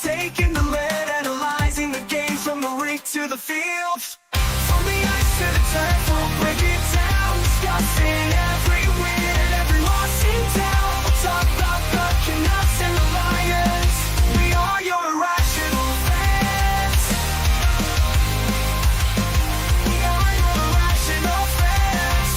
taking the lead, analyzing the game from the rink to the field. From the ice to the turf, we'll break it down, discussing every win and every loss in town. We'll talk about the Canucks and the Lions. We are your irrational fans. We are your irrational fans.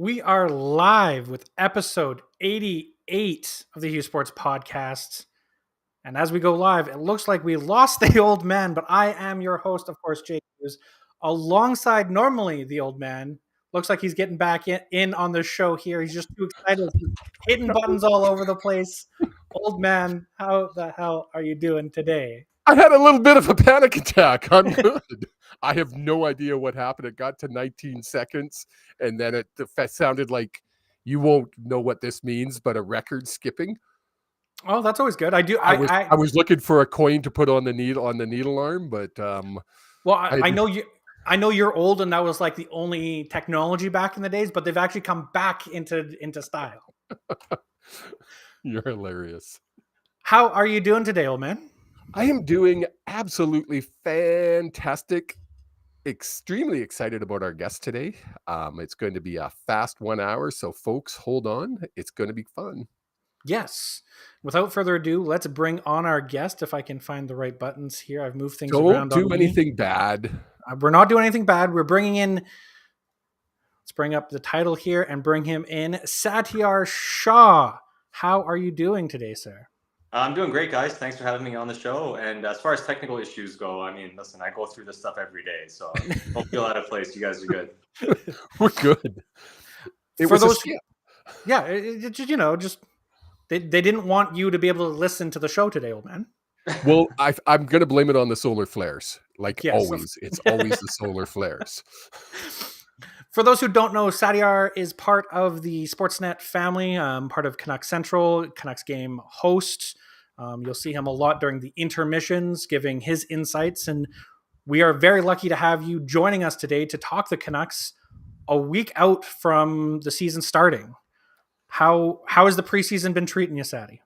We are live with episode 88 of the Hughes Sports Podcast. And as we go live, it looks like we lost the old man, but I am your host, of course, Jake Hughes, alongside normally the old man. Looks like he's getting back in on the show here. He's just too excited. He's hitting buttons all over the place. Old man, how the hell are you doing today? I had a little bit of a panic attack. I'm good. I have no idea what happened. It got to 19 seconds, and then it sounded like you won't know what this means, but a record skipping. Oh, that's always good. I was looking for a coin to put on the needle arm, but well, I know you. I know you're old, and that was like the only technology back in the days. But they've actually come back into style. You're hilarious. How are you doing today, old man? I am doing absolutely fantastic. Extremely excited about our guest today. It's going to be a fast 1 hour, so folks, hold on. It's going to be fun. Yes. Without further ado, let's bring on our guest. If I can find the right buttons here, I've moved things around. Don't do anything bad. We're not doing anything bad. We're bringing in. Let's bring up the title here and bring him in. Satiar Shah. How are you doing today, sir? I'm doing great, guys. Thanks for having me on the show. And as far as technical issues go, I mean, listen, I go through this stuff every day, so don't feel out of place. You guys are good. We're good. For those, yeah, they didn't want you to be able to listen to the show today, old man. Well, I'm going to blame it on the solar flares. Yes. Always. It's always the solar flares. For those who don't know, Satiar is part of the Sportsnet family, part of Canucks Central, Canucks game host. You'll see him a lot during the intermissions, giving his insights. And we are very lucky to have you joining us today to talk the Canucks a week out from the season starting. How has the preseason been treating you, Sati?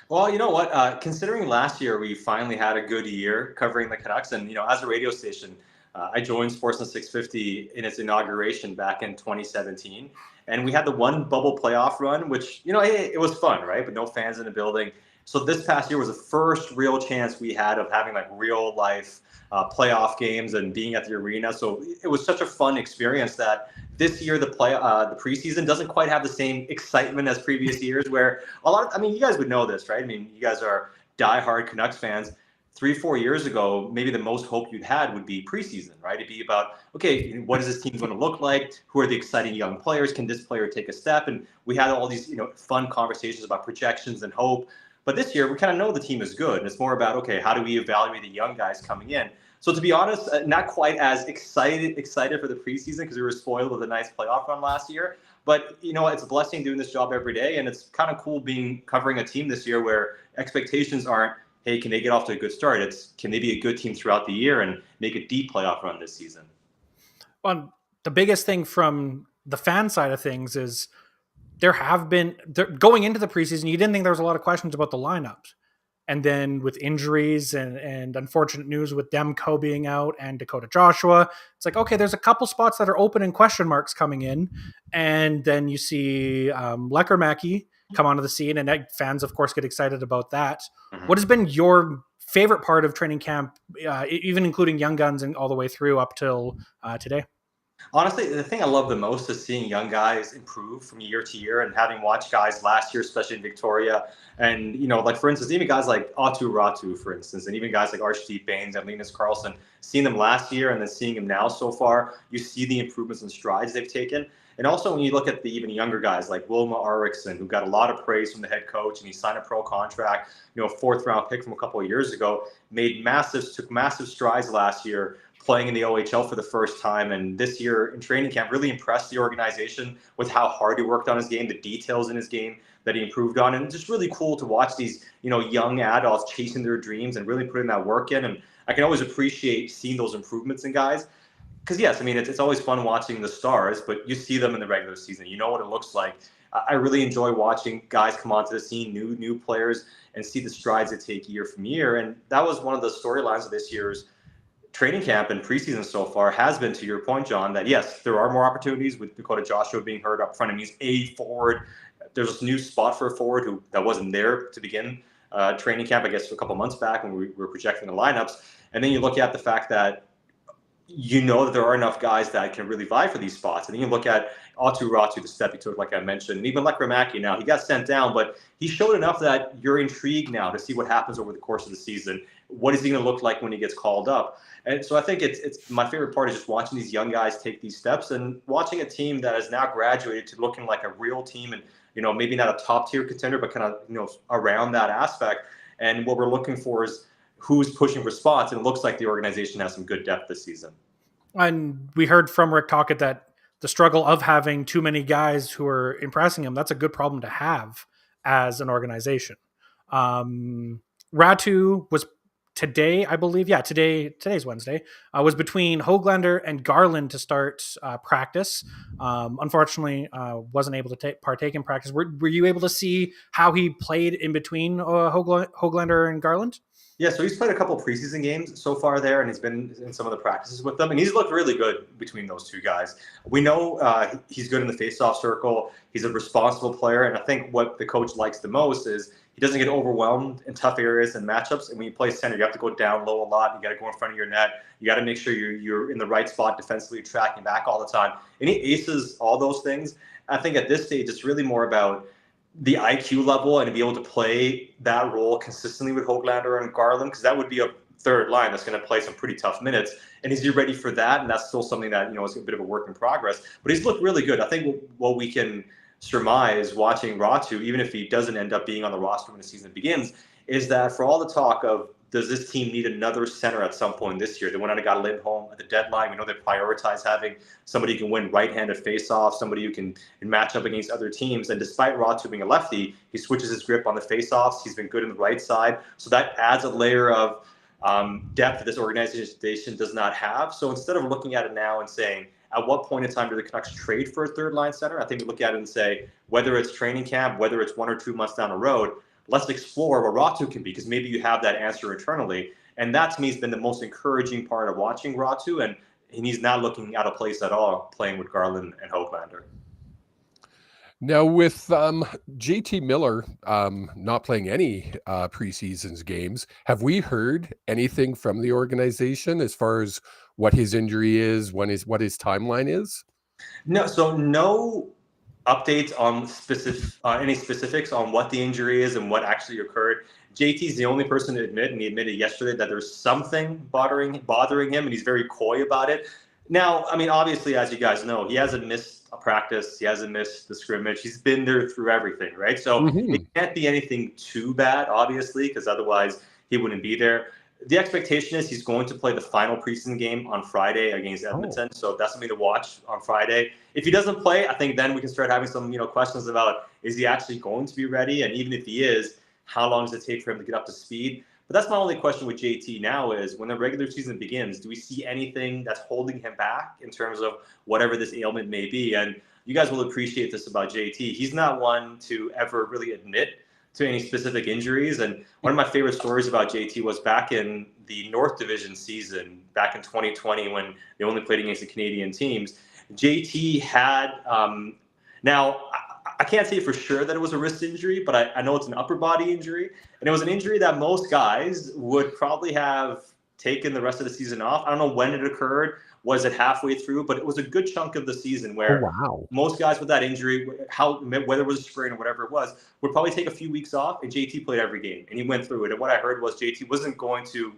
Well, you know what? Considering last year we finally had a good year covering the Canucks, and as a radio station, I joined Sportsnet 650 in its inauguration back in 2017, and we had the one bubble playoff run, which it was fun, right? But no fans in the building. So this past year was the first real chance we had of having like real life playoff games and being at the arena. So it was such a fun experience that this year the preseason doesn't quite have the same excitement as previous years. Where you guys would know this, right? I mean, you guys are diehard Canucks fans. 3-4 years ago, maybe the most hope you'd had would be preseason, right? It'd be about, okay, what is this team going to look like? Who are the exciting young players? Can this player take a step? And we had all these, fun conversations about projections and hope. But this year, we kind of know the team is good. And it's more about, okay, how do we evaluate the young guys coming in? So to be honest, not quite as excited for the preseason because we were spoiled with a nice playoff run last year. But, it's a blessing doing this job every day. And it's kind of cool covering a team this year where expectations aren't, hey, can they get off to a good start? It's, can they be a good team throughout the year and make a deep playoff run this season? Well, the biggest thing from the fan side of things is going into the preseason, you didn't think there was a lot of questions about the lineups. And then with injuries and unfortunate news with Demko being out and Dakota Joshua, it's like, okay, there's a couple spots that are open and question marks coming in. And then you see Lekkermäki come onto the scene, and fans, of course, get excited about that. Mm-hmm. What has been your favorite part of training camp, even including young guns and all the way through up till today? Honestly, the thing I love the most is seeing young guys improve from year to year, and having watched guys last year, especially in Victoria. And, like, for instance, even guys like Aatu Ratu, for instance, and even guys like Archdeep Bains and Linus Karlsson, seeing them last year and then seeing them now so far, you see the improvements and strides they've taken. And also when you look at the even younger guys like Wilma Eriksson, who got a lot of praise from the head coach, and he signed a pro contract, fourth round pick from a couple of years ago, took massive strides last year, playing in the OHL for the first time. And this year in training camp really impressed the organization with how hard he worked on his game, the details in his game that he improved on. And it's just really cool to watch these, young adults chasing their dreams and really putting that work in. And I can always appreciate seeing those improvements in guys. Because yes, I mean, it's always fun watching the stars, but you see them in the regular season. You know what it looks like. I really enjoy watching guys come onto the scene, new players, and see the strides they take year from year. And that was one of the storylines of this year's training camp and preseason so far, has been, to your point, John, that yes, there are more opportunities with Dakota Joshua being hurt up front. I mean, he's a forward. There's a new spot for a forward that wasn't there to begin training camp, I guess, a couple months back when we were projecting the lineups. And then you look at the fact that that there are enough guys that can really vie for these spots. And then you look at Aatu Ratu, the step he took, like I mentioned, and even Lekramaki now, he got sent down, but he showed enough that you're intrigued now to see what happens over the course of the season. What is he going to look like when he gets called up? And so I think it's my favorite part is just watching these young guys take these steps and watching a team that has now graduated to looking like a real team and, maybe not a top tier contender, but kind of, around that aspect. And what we're looking for is who's pushing for spots. And it looks like the organization has some good depth this season. And we heard from Rick Tocchet that the struggle of having too many guys who are impressing him, that's a good problem to have as an organization. Ratu was today, I believe. Yeah, today's Wednesday. Was between Höglander and Garland to start practice. Unfortunately, wasn't able to partake in practice. Were you able to see how he played in between Höglander and Garland? Yeah, so he's played a couple preseason games so far there, and he's been in some of the practices with them, and he's looked really good between those two guys. We know he's good in the faceoff circle. He's a responsible player, and I think what the coach likes the most is he doesn't get overwhelmed in tough areas and matchups. And when you play center, you have to go down low a lot. You got to go in front of your net. You got to make sure you're in the right spot defensively, tracking back all the time. And he aces all those things. I think at this stage, it's really more about the IQ level and to be able to play that role consistently with Höglander and Garland, because that would be a third line that's going to play some pretty tough minutes. And is he ready for that? And that's still something that, is a bit of a work in progress. But he's looked really good. I think what we can surmise watching Ratu, even if he doesn't end up being on the roster when the season begins, is that for all the talk of does this team need another center at some point this year? They went out and got Lindholm at the deadline. We know they prioritize having somebody who can win right-handed face-off, somebody who can match up against other teams. And despite Ratu being a lefty, he switches his grip on the face-offs. He's been good in the right side. So that adds a layer of depth that this organization does not have. So instead of looking at it now and saying, at what point in time do the Canucks trade for a third-line center? I think we look at it and say, whether it's training camp, whether it's 1 or 2 months down the road, let's explore what Ratu can be, because maybe you have that answer internally. And that, to me, has been the most encouraging part of watching Ratu, and he's not looking out of place at all playing with Garland and Höglander. Now, with JT Miller not playing any preseason games, have we heard anything from the organization as far as what his injury is, what his timeline is? No, so no updates on any specifics on what the injury is and what actually occurred. JT's the only person to admit, and he admitted yesterday, that there's something bothering him, and he's very coy about it. Now, I mean, obviously, as you guys know, he hasn't missed a practice. He hasn't missed the scrimmage. He's been there through everything, right? So It can't be anything too bad, obviously, because otherwise he wouldn't be there. The expectation is he's going to play the final preseason game on Friday against Edmonton. So that's something to watch on Friday. If he doesn't play, I think then we can start having some, questions about, is he actually going to be ready? And even if he is, how long does it take for him to get up to speed? But that's my only question with JT now is, when the regular season begins, do we see anything that's holding him back in terms of whatever this ailment may be? And you guys will appreciate this about JT. He's not one to ever really admit to any specific injuries. And one of my favorite stories about JT was back in the North Division season, back in 2020, when they only played against the Canadian teams. JT had, now I can't say for sure that it was a wrist injury, but I know it's an upper body injury. And it was an injury that most guys would probably have taken the rest of the season off. I don't know when it occurred. Was it halfway through? But it was a good chunk of the season where most guys with that injury, whether it was a sprain or whatever it was, would probably take a few weeks off. And JT played every game, and he went through it. And what I heard was JT wasn't going to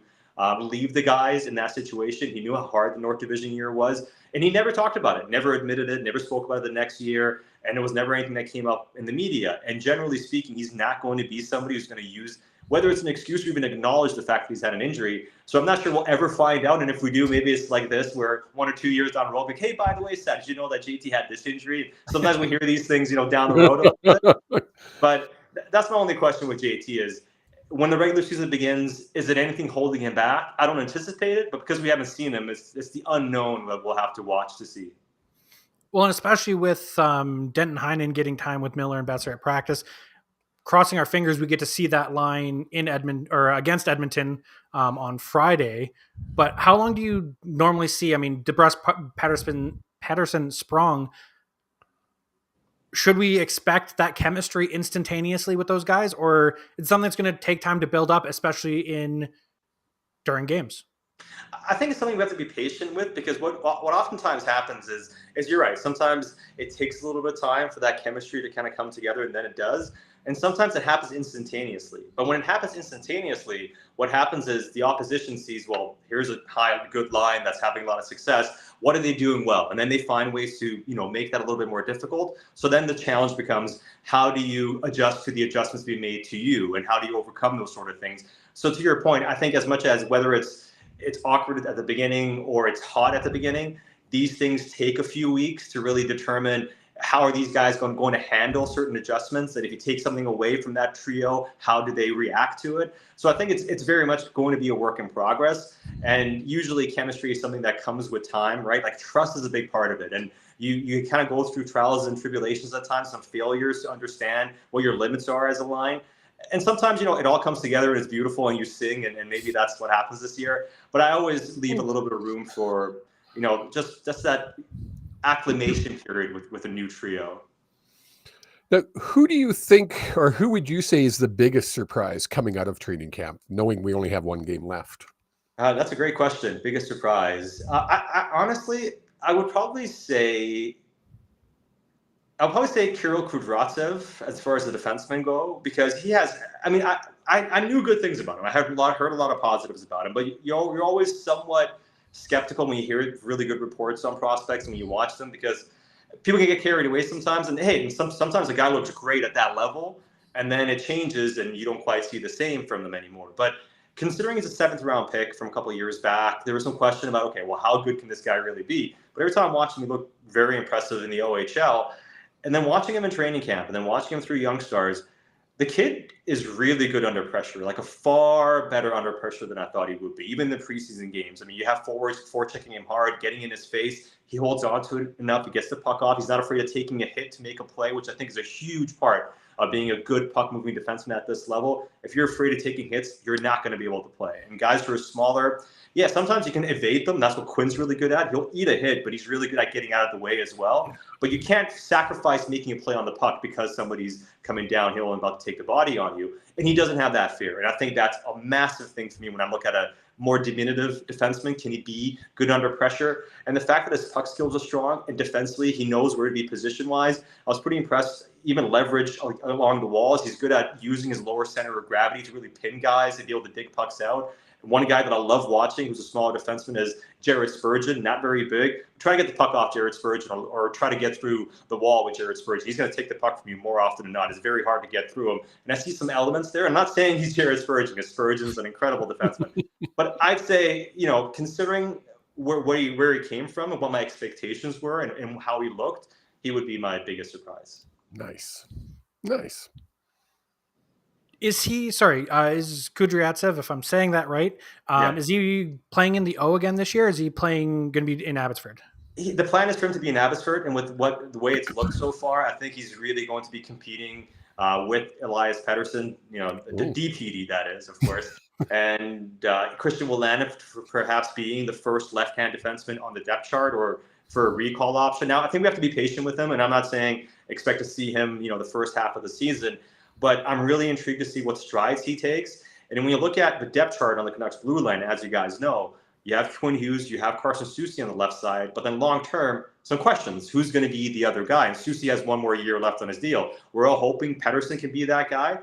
leave the guys in that situation. He knew how hard the North Division year was, and he never talked about it, never admitted it, never spoke about it the next year, and it was never anything that came up in the media. And generally speaking, he's not going to be somebody who's going to use, whether it's an excuse or even acknowledge the fact that he's had an injury. So I'm not sure we'll ever find out. And if we do, maybe it's like this, where 1 or 2 years down the road, like, hey, by the way, Seth, did you know that JT had this injury? Sometimes we hear these things, down the road a little bit. But that's my only question with JT is, when the regular season begins, is it anything holding him back? I don't anticipate it, but because we haven't seen him, it's the unknown that we'll have to watch to see. Well, and especially with Denton Heinen getting time with Miller and Besser at practice, crossing our fingers, we get to see that line in against Edmonton on Friday. But how long do you normally see? I mean, DeBrusque, Patterson, Sprong. Should we expect that chemistry instantaneously with those guys, or it's something that's going to take time to build up, especially during games? I think it's something we have to be patient with, because what oftentimes happens is you're right. Sometimes it takes a little bit of time for that chemistry to kind of come together, and then it does. And sometimes it happens instantaneously. But when it happens instantaneously, what happens is the opposition sees, well, here's a good line that's having a lot of success. What are they doing well? And then they find ways to, make that a little bit more difficult. So then the challenge becomes, how do you adjust to the adjustments being made to you, and how do you overcome those sort of things? So to your point, I think as much as whether it's awkward at the beginning or it's hot at the beginning, these things take a few weeks to really determine how are these guys going to handle certain adjustments, and if you take something away from that trio, how do they react to it? So I think it's very much going to be a work in progress, and usually chemistry is something that comes with time, right? Like trust is a big part of it, and you kind of go through trials and tribulations at times, some failures to understand what your limits are as a line. And sometimes, it all comes together and it's beautiful and you sing, and maybe that's what happens this year. But I always leave a little bit of room for, just that acclimation period with a new trio. Now, who do you think, or who would you say is the biggest surprise coming out of training camp, knowing we only have one game left? That's a great question. Biggest surprise. I honestly, I would probably say Kirill Kudryavtsev as far as the defensemen go, because he has. I mean, I knew good things about him. I heard a lot of positives about him, but you're always somewhat skeptical when you hear really good reports on prospects and when you watch them, because people can get carried away sometimes. And hey, sometimes a guy looks great at that level, and then it changes and you don't quite see the same from them anymore. But considering he's a 7th round pick from a couple of years back, there was some question about, okay, well, how good can this guy really be? But every time I'm watching him, he looked very impressive in the OHL. And then watching him in training camp and then watching him through Young Stars, the kid is really good under pressure, like a far better under pressure than I thought he would be, even in the preseason games. I mean, you have forwards forechecking him hard, getting in his face. He holds on to it enough. He gets the puck off. He's not afraid of taking a hit to make a play, which I think is a huge part of being a good puck-moving defenseman at this level. If you're afraid of taking hits, you're not going to be able to play. And guys who are smaller, yeah, sometimes you can evade them. That's what Quinn's really good at. He'll eat a hit, but he's really good at getting out of the way as well. But you can't sacrifice making a play on the puck because somebody's coming downhill and about to take the body on you. And he doesn't have that fear. And I think that's a massive thing for me when I look at a more diminutive defenseman. Can he be good under pressure? And the fact that his puck skills are strong and defensively he knows where to be position-wise, I was pretty impressed. Even leverage along the walls. He's good at using his lower center of gravity to really pin guys and be able to dig pucks out. One guy that I love watching, who's a smaller defenseman, is Jared Spurgeon, not very big. Try to get the puck off Jared Spurgeon or try to get through the wall with Jared Spurgeon. He's going to take the puck from you more often than not. It's very hard to get through him. And I see some elements there. I'm not saying he's Jared Spurgeon, because Spurgeon's an incredible defenseman. But I'd say, considering where he came from and what my expectations were and how he looked, he would be my biggest surprise. Nice. Is Kudryavtsev, if I'm saying that right, is he playing in the O again this year? Or is he going to be in Abbotsford? The plan is for him to be in Abbotsford, and with the way it's looked so far, I think he's really going to be competing with Elias Pettersson, the DPD that is, of course, and Christian Wolanin perhaps being the first left-hand defenseman on the depth chart or for a recall option. Now, I think we have to be patient with him, and I'm not saying expect to see him, the first half of the season. But I'm really intrigued to see what strides he takes. And when you look at the depth chart on the Canucks blue line, as you guys know, you have Quinn Hughes, you have Carson Soucy on the left side, but then long term, some questions. Who's going to be the other guy? And Soucy has one more year left on his deal. We're all hoping Pettersson can be that guy.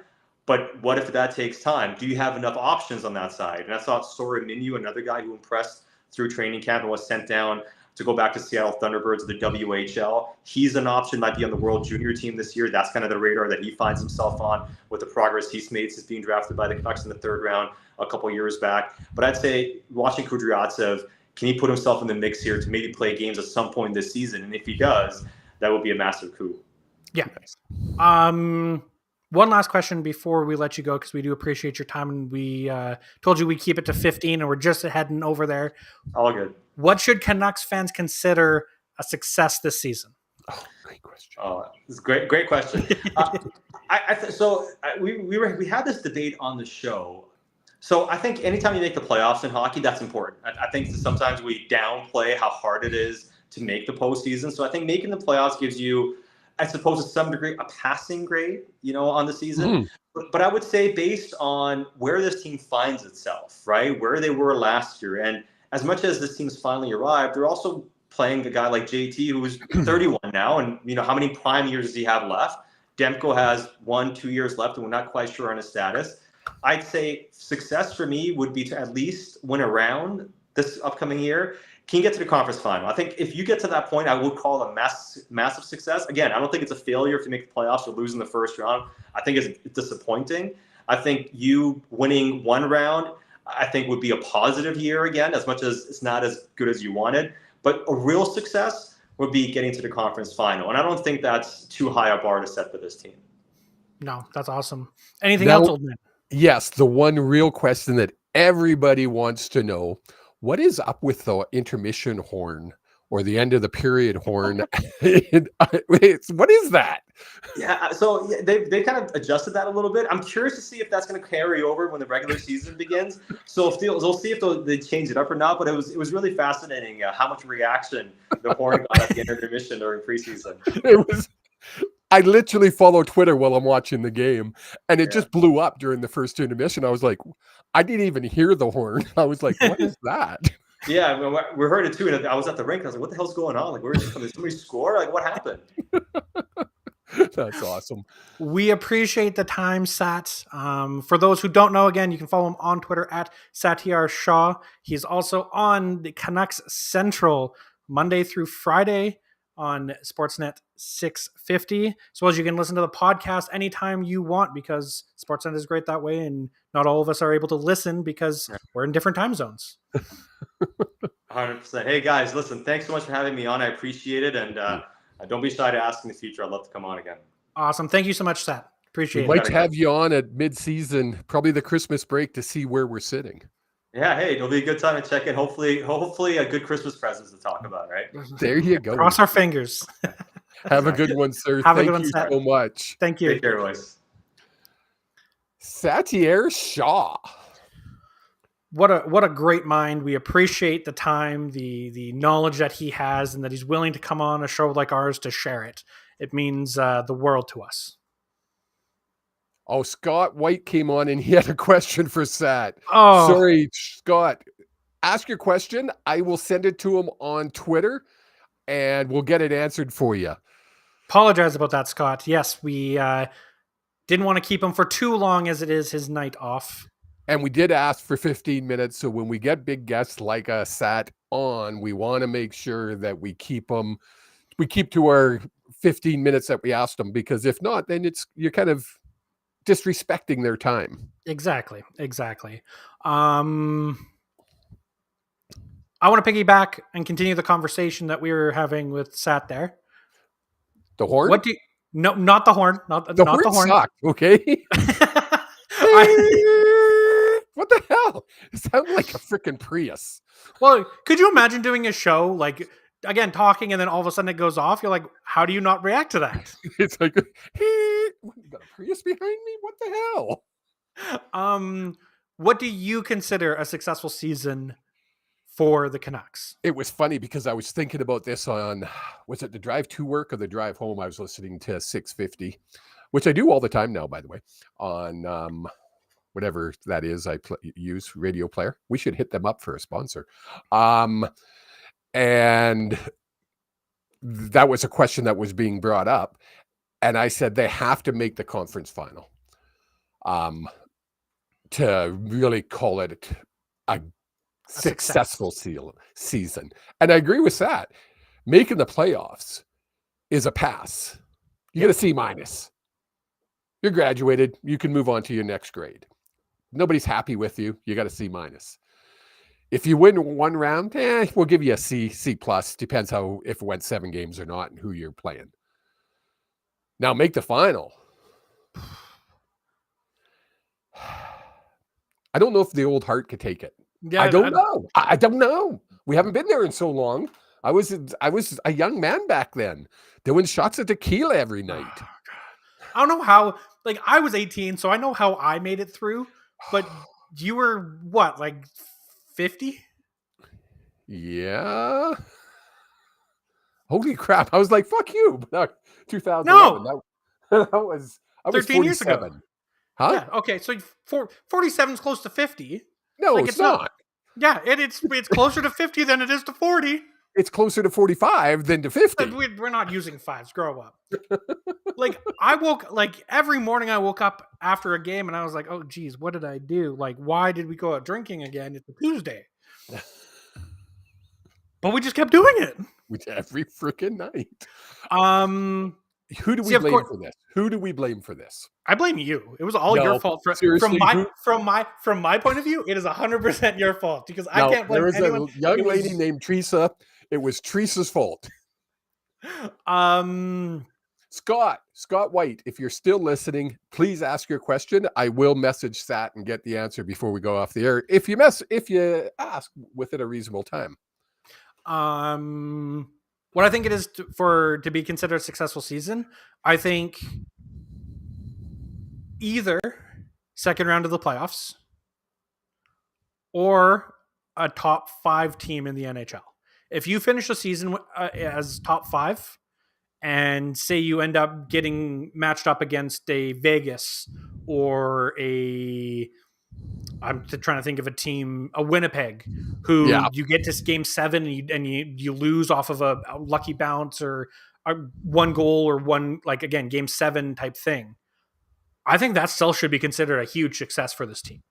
But what if that takes time? Do you have enough options on that side? And I thought Sora Minu, another guy who impressed through training camp and was sent down to go back to Seattle Thunderbirds of the WHL. He's an option, might be on the World Junior team this year. That's kind of the radar that he finds himself on with the progress he's made since being drafted by the Canucks in the 3rd round a couple years back. But I'd say watching Kudryavtsev, can he put himself in the mix here to maybe play games at some point this season? And if he does, that would be a massive coup. Yeah. One last question before we let you go, because we do appreciate your time, and we told you we keep it to 15, and we're just heading over there. All good. What should Canucks fans consider a success this season? Oh, great question. Oh, it's great question. We had this debate on the show. So I think anytime you make the playoffs in hockey, that's important. I think sometimes we downplay how hard it is to make the postseason. So I think making the playoffs gives you, I suppose, to some degree, a passing grade, on the season. But I would say based on where this team finds itself, right, where they were last year, and as much as this team's finally arrived, they're also playing a guy like JT, who's 31 now, and how many prime years does he have left? Demko has 1-2 years left, and we're not quite sure on his status. I'd say success for me would be to at least win a round this upcoming year. Can you get to the conference final? I think if you get to that point, I would call it a massive success. Again, I don't think it's a failure if you make the playoffs or lose in the 1st round. I think it's disappointing. I think you winning 1 round, I think, would be a positive year again, as much as it's not as good as you wanted. But a real success would be getting to the conference final. And I don't think that's too high a bar to set for this team. No, that's awesome. Anything else, old man? Yes, the one real question that everybody wants to know, what is up with the intermission horn or the end of the period horn? What is that? Yeah, so they kind of adjusted that a little bit. I'm curious to see if that's going to carry over when the regular season begins. So we'll see if they change it up or not. But it was really fascinating how much reaction the horn got at the intermission during preseason. I literally follow Twitter while I'm watching the game, and it just blew up during the first intermission. I was like, I didn't even hear the horn. I was like, what is that? Yeah, we heard it too. And I was at the rink. I was like, what the hell's going on? Like, where did somebody score? Like, what happened? That's awesome. We appreciate the time, Sat. For those who don't know, again, you can follow him on Twitter at Satiar Shah. He's also on the Canucks Central Monday through Friday on Sportsnet 650, as well as you can listen to the podcast anytime you want, because Sportsnet is great that way, and not all of us are able to listen because we're in different time zones. 100%. Hey guys, listen, thanks so much for having me on. I appreciate it, and don't be shy to ask in the future. I'd love to come on again. Awesome. Thank you so much, Sat. Appreciate it. We'd like to have you on at mid-season, probably the Christmas break, to see where we're sitting. Yeah, hey, it'll be a good time to check in. Hopefully a good Christmas presents to talk about, right? There you go. Cross our fingers. Have a good one, sir. Thank you so much. Thank you. Take care, boys. Satiar Shah. What a great mind. We appreciate the time, the knowledge that he has, and that he's willing to come on a show like ours to share it. It means the world to us. Oh, Scott White came on and he had a question for Sat. Oh, sorry, Scott. Ask your question. I will send it to him on Twitter, and we'll get it answered for you. Apologize about that, Scott. Yes, we didn't want to keep him for too long, as it is his night off. And we did ask for 15 minutes. So when we get big guests like Sat on, we want to make sure that we keep them. We keep to our 15 minutes that we asked them, because if not, then you're kind of disrespecting their time. Exactly. I want to piggyback and continue the conversation that we were having with Sat there. The horn? No, not the horn. Not the horn. Sucked, okay. What the hell? It sounds like a freaking Prius. Well, could you imagine doing a show like, again, talking, and then all of a sudden it goes off? You're like, how do you not react to that? It's like, you got a Prius behind me? What the hell? What do you consider a successful season for the Canucks? It was funny because I was thinking about this on, was it the drive to work or the drive home? I was listening to 650, which I do all the time now, by the way, on whatever that is I use, radio player. We should hit them up for a sponsor. And that was a question that was being brought up. And I said, they have to make the conference final. to really call it a successful success. season. And I agree with that. Making the playoffs is a pass. You get a C minus. You're graduated. You can move on to your next grade. Nobody's happy with you. You got a C minus. If you win one round, we'll give you a C plus. Depends if it went 7 games or not and who you're playing. Now make the final. I don't know if the old heart could take it. Yeah, I don't know. I don't know. We haven't been there in so long. I was a young man back then, doing shots of tequila every night. I don't know how. Like, I was 18, so I know how I made it through. But you were what, like 50? Yeah. Holy crap! I was like, "Fuck you!" But 2011. No, that was I was 13 years ago. 47. Huh? Yeah. Okay. So 47 is close to 50. No, Like, it's not. Yeah, it's closer to 50 than it is to 40. It's closer to 45 than to 50. But we're not using fives. Grow up. Like, every morning I woke up after a game and I was like, oh geez, what did I do? Like, why did we go out drinking again? It's a Tuesday. But we just kept doing it. Every freaking night. Who do we See, of blame course- for this? Who do we blame for this? I blame you. It was all No, your fault. seriously, From my point of view, it is 100% your fault because I No, can't blame there was anyone. a young It was- lady named Teresa. It was Teresa's fault. Scott White, if you're still listening, please ask your question. I will message Sat and get the answer before we go off the air. If you ask within a reasonable time. What I think it is to be considered a successful season, I think either second round of the playoffs or a top 5 team in the NHL. If you finish the season as top 5 and say you end up getting matched up against a Vegas or I'm trying to think of a team, a Winnipeg, who you get to game 7 and you lose off of a lucky bounce or a 1 goal or game 7 type thing. I think that still should be considered a huge success for this team.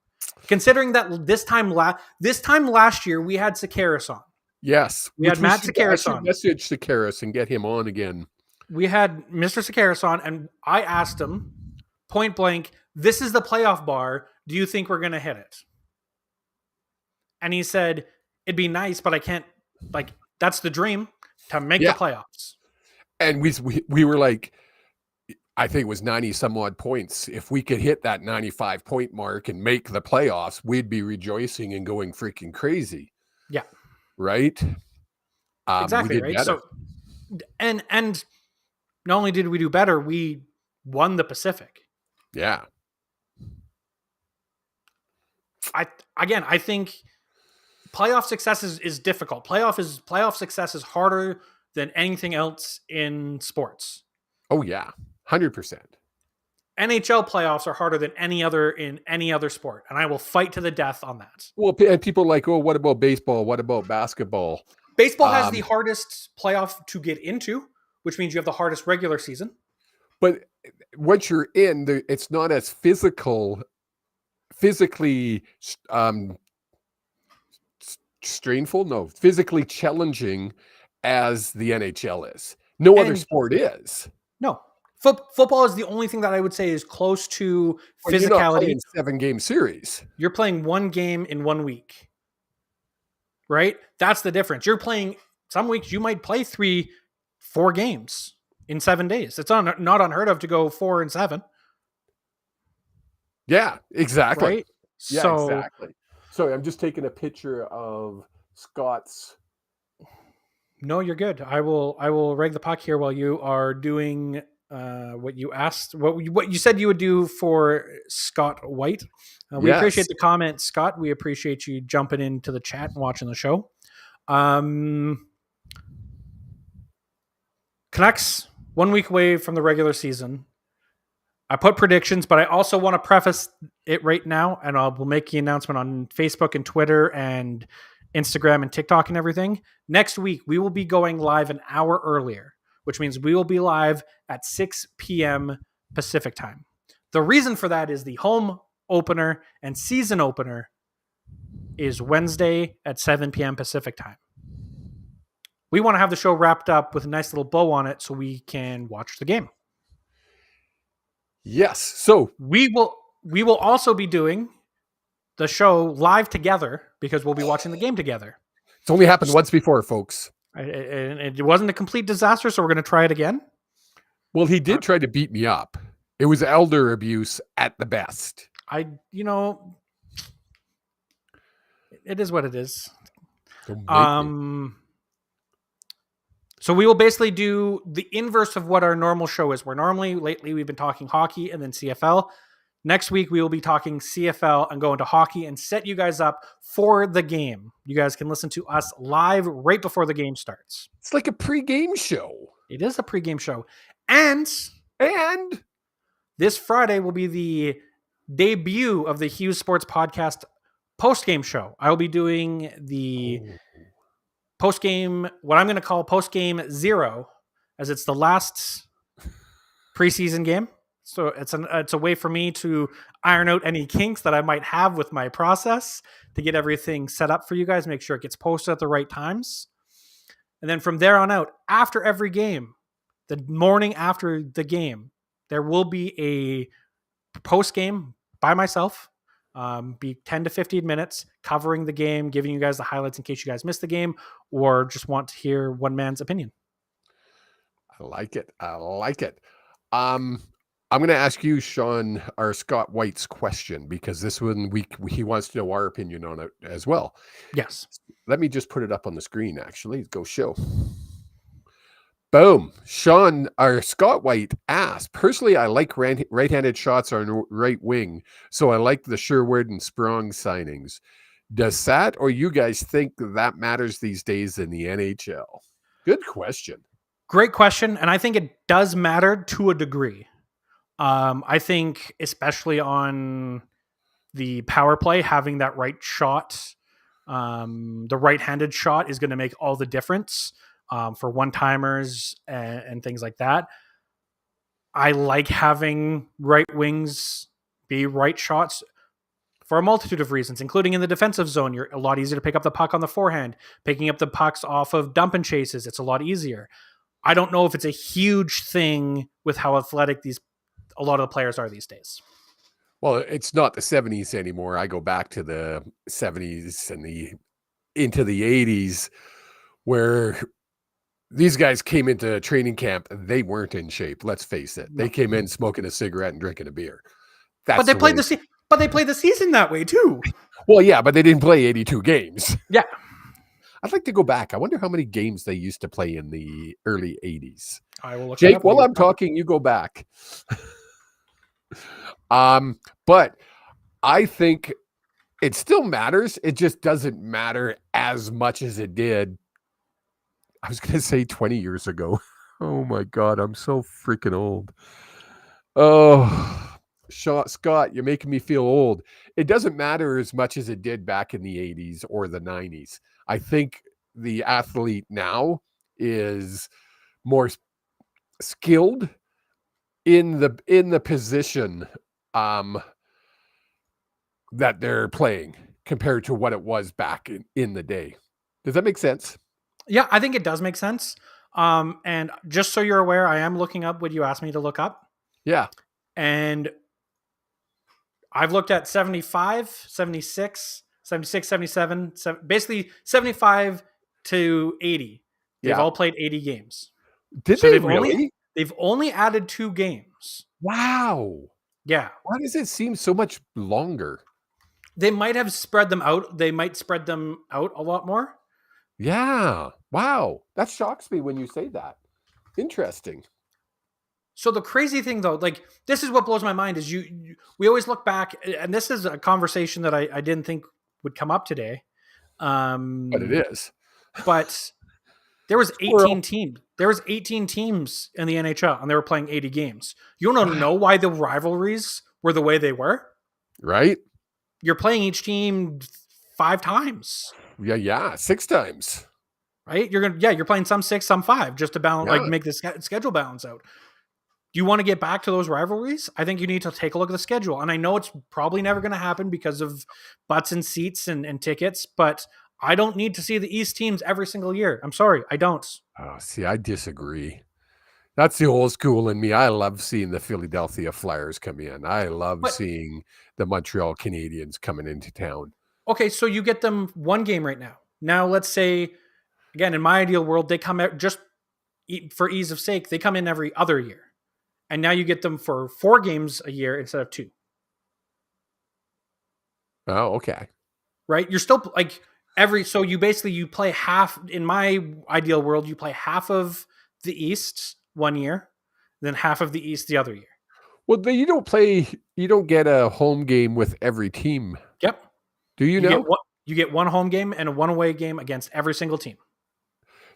Considering that this time last year we had Satiar on. Yes. We had Matt Satiar on. Message Satiar and get him on again. We had Mr. Satiar on, and I asked him point blank, this is the playoff bar. Do you think we're going to hit it? And he said, it'd be nice, but I can't, that's the dream, to make the playoffs. And we were like, I think it was 90 some odd points. If we could hit that 95 point mark and make the playoffs, we'd be rejoicing and going freaking crazy. Yeah. Right? Exactly, right? So, and not only did we do better, we won the Pacific. Yeah. I think playoff success is difficult. Playoff success is harder than anything else in sports. Oh yeah, 100%. NHL playoffs are harder than any other sport, and I will fight to the death on that. Well, and people are like, oh, what about baseball? What about basketball? Baseball has the hardest playoff to get into, which means you have the hardest regular season. But once you're in, it's not as physically physically challenging as the NHL is. No other sport is. No. Football is the only thing that I would say is close to physicality. You're not playing 7-game series. You're playing 1 game in 1 week. Right? That's the difference. You're playing, some weeks you might play 3-4 games in 7 days. It's not unheard of to go 4 and 7. Yeah, exactly. Right? Yeah, exactly. So I'm just taking a picture of Scott's. No, you're good. I will reg the puck here while you are doing what you asked, what you said you would do for Scott White. We appreciate the comment, Scott. We appreciate you jumping into the chat and watching the show. Canucks 1 week away from the regular season. I put predictions, but I also want to preface it right now, and we'll make the announcement on Facebook and Twitter and Instagram and TikTok and everything. Next week, we will be going live an hour earlier, which means we will be live at 6 p.m. Pacific time. The reason for that is the home opener and season opener is Wednesday at 7 p.m. Pacific time. We want to have the show wrapped up with a nice little bow on it so we can watch the game. Yes. So we will also be doing the show live together because we'll be watching the game together. it's only happened once before, folks. It wasn't a complete disaster, so we're going to try it again. Well, he did try to beat me up. It was elder abuse at the best. It is what it is. So we will basically do the inverse of what our normal show is. Lately we've been talking hockey and then CFL. Next week we will be talking CFL and go into hockey and set you guys up for the game. You guys can listen to us live right before the game starts. It's like a pre-game show. It is a pre-game show. And this Friday will be the debut of the Hughes Sports Podcast post-game show. I will be doing the post-game, what I'm going to call post-game 0, as it's the last preseason game. So it's a way for me to iron out any kinks that I might have with my process to get everything set up for you guys, make sure it gets posted at the right times. And then from there on out, after every game, the morning after the game, there will be a post-game by myself, be 10 to 15 minutes covering the game, giving you guys the highlights in case you guys missed the game or just want to hear one man's opinion. I like it. I'm going to ask you, Sean, our Scott White's question, because this one he wants to know our opinion on it as well. Yes. Let me just put it up on the screen, actually. Go show. Boom. Sean, or Scott White asked, personally, I like right-handed shots on right wing, so I like the Sherwood and Sprong signings. Does Sat or you guys think that matters these days in the NHL? Good question. Great question, and I think it does matter to a degree. I think especially on the power play, having that right shot, the right-handed shot is going to make all the difference for one-timers and things like that. I like having right wings be right shots for a multitude of reasons, including in the defensive zone. You're a lot easier to pick up the puck on the forehand. Picking up the pucks off of dump and chases, it's a lot easier. I don't know if it's a huge thing with how athletic a lot of the players are these days. Well, it's not the 70s anymore. I go back to the 70s and into the 80s where these guys came into training camp and they weren't in shape. Let's face it. They came in smoking a cigarette and drinking a beer. But they played the season that way too. Well, yeah, but they didn't play 82 games. Yeah. I'd like to go back. I wonder how many games they used to play in the early 80s. I will look Jake, while I'm talking, you go back. But I think it still matters. It just doesn't matter as much as it did. I was going to say 20 years ago. Oh my God, I'm so freaking old. Oh, Scott, you're making me feel old. It doesn't matter as much as it did back in the 80s or the 90s. I think the athlete now is more skilled in the position that they're playing compared to what it was back in the day. Does that make sense? Yeah, I think it does make sense. And just so you're aware, I am looking up what you asked me to look up. Yeah. And I've looked at 75, 76, 76, 77, basically 75 to 80. They've all played 80 games. Did they really? They've only added 2 games. Wow. Yeah. Why does it seem so much longer? They might have spread them out. They might spread them out a lot more. Yeah. Wow. That shocks me when you say that. Interesting. So the crazy thing, though, like this is what blows my mind is we always look back, and this is a conversation that I didn't think would come up today. But it is. But there was 18 teams. There was 18 teams in the NHL, and they were playing 80 games. You want to know why the rivalries were the way they were? Right? You're playing each team 5 times. Yeah, 6 times. Right? You're playing some 6, some 5, just to balance, like make the schedule balance out. Do you want to get back to those rivalries? I think you need to take a look at the schedule. And I know it's probably never going to happen because of butts and seats and tickets, but I don't need to see the East teams every single year. I'm sorry, I don't. Oh, see, I disagree. That's the old school in me. I love seeing the Philadelphia Flyers come in. I love seeing the Montreal Canadiens coming into town. Okay, so you get them one game right now. Now, let's say, again, in my ideal world, they come out just for ease of sake, they come in every other year. And now you get them for 4 games a year instead of 2. Oh, okay. Right? You're still like so you play half, in my ideal world, you play half of the East one year, then half of the East the other year. Well, you don't get a home game with every team. Yep. Do you know? You get one home game and one away game against every single team.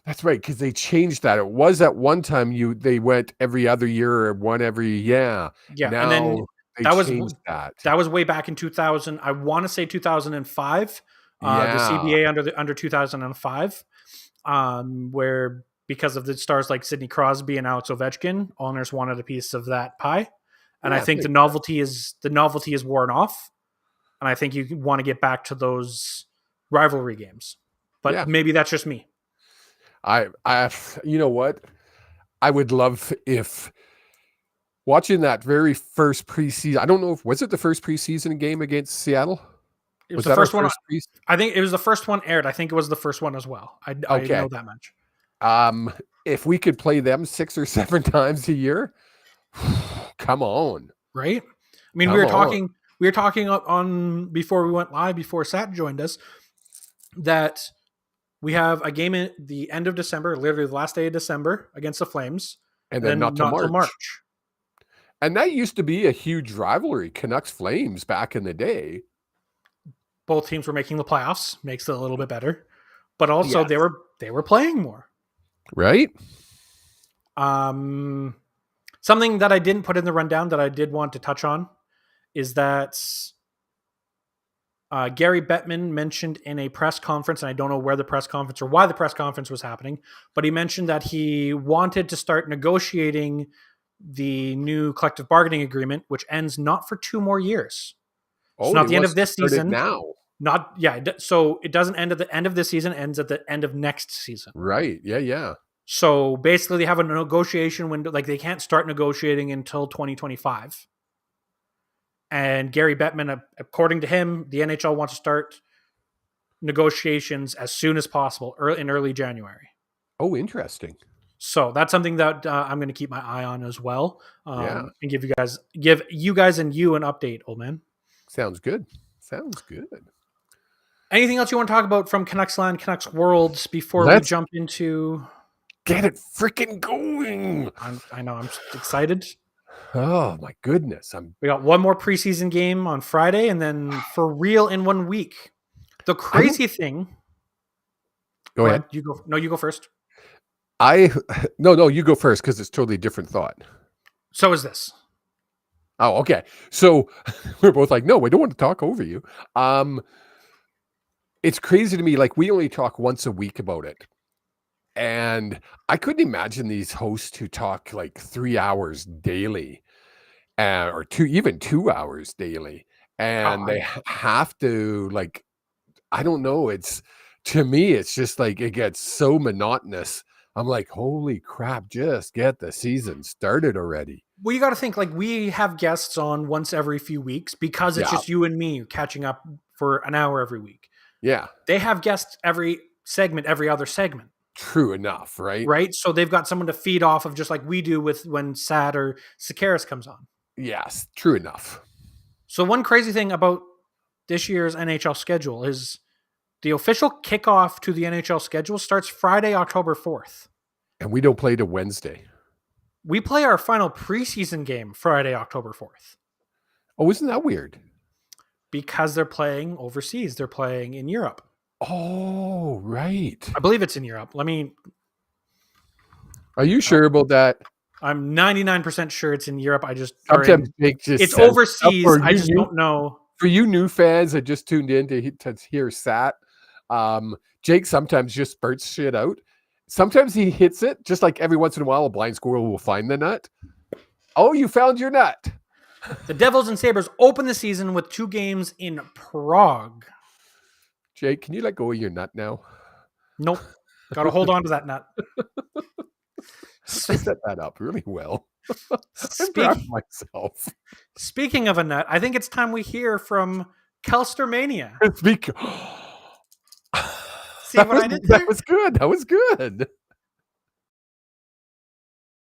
That's right, because they changed that. It was at one time they went every other year or one every Now, and then they changed that. That was way back in 2000. I want to say 2005. The CBA under 2005, where because of the stars like Sidney Crosby and Alex Ovechkin, owners wanted a piece of that pie, and I think the novelty is worn off, and I think you want to get back to those rivalry games. But maybe that's just me. I you know what? I would love if watching that very first preseason. I don't know was it the first preseason game against Seattle? It was the first one. I think it was the first one aired. I think it was the first one as well. I know that much. If we could play them 6 or 7 times a year, come on. Right? I mean, we were talking on before we went live, before Sat joined us, that we have a game at the end of December, literally the last day of December against the Flames. And then not till March. And that used to be a huge rivalry, Canucks Flames back in the day. Both teams were making the playoffs, makes it a little bit better. But also they were playing more. Right? Something that I didn't put in the rundown that I did want to touch on is that Gary Bettman mentioned in a press conference, and I don't know where the press conference or why the press conference was happening, but he mentioned that he wanted to start negotiating the new collective bargaining agreement, which ends not for 2 more years. So not the end of this season. Now. So it doesn't end at the end of this season, ends at the end of next season. Right. Yeah. So basically they have a negotiation window, like they can't start negotiating until 2025. And Gary Bettman, according to him, the NHL wants to start negotiations as soon as possible, in early January. Oh, interesting. So that's something that I'm going to keep my eye on as well, and give you guys and you an update, old man. Sounds good. Anything else you want to talk about from Canucks Land, Canucks World before we jump into? Get it freaking going! I know. I'm excited. Oh my goodness! We got one more preseason game on Friday, and then for real in 1 week. The crazy thing. Go ahead. You go. No, you go first. No, you go first because it's totally different thought. So is this. Oh, okay. So we're both like, no, we don't want to talk over you. It's crazy to me. Like we only talk once a week about it. And I couldn't imagine these hosts who talk like 3 hours daily, or 2 hours daily. And they have to like, I don't know. To me, it's just like, it gets so monotonous. I'm like, holy crap, just get the season started already. Well, you got to think like we have guests on once every few weeks because it's just you and me catching up for an hour every week. Yeah. They have guests every other segment. True enough, right? Right. So they've got someone to feed off of, just like we do with when Sad or Satiar comes on. Yes, true enough. So one crazy thing about this year's NHL schedule is the official kickoff to the NHL schedule starts Friday, October 4th. And we don't play to Wednesday. We play our final preseason game Friday, October 4th. Oh, isn't that weird? Because they're playing overseas. They're playing in Europe. Oh, right. I believe it's in Europe. Are you sure about that? I'm 99% sure it's in Europe. It's overseas. I just don't know. For you new fans that just tuned in to hear Sat, Jake sometimes just spurts shit out. Sometimes he hits it, just like every once in a while, a blind squirrel will find the nut. Oh, you found your nut. The Devils and Sabres open the season with 2 games in Prague. Jake, can you let go of your nut now? Nope. Got to hold on to that nut. I set that up really well. I'm proud of myself. Speaking of a nut, I think it's time we hear from Kelstermania. See what I did there? That was good. That was good.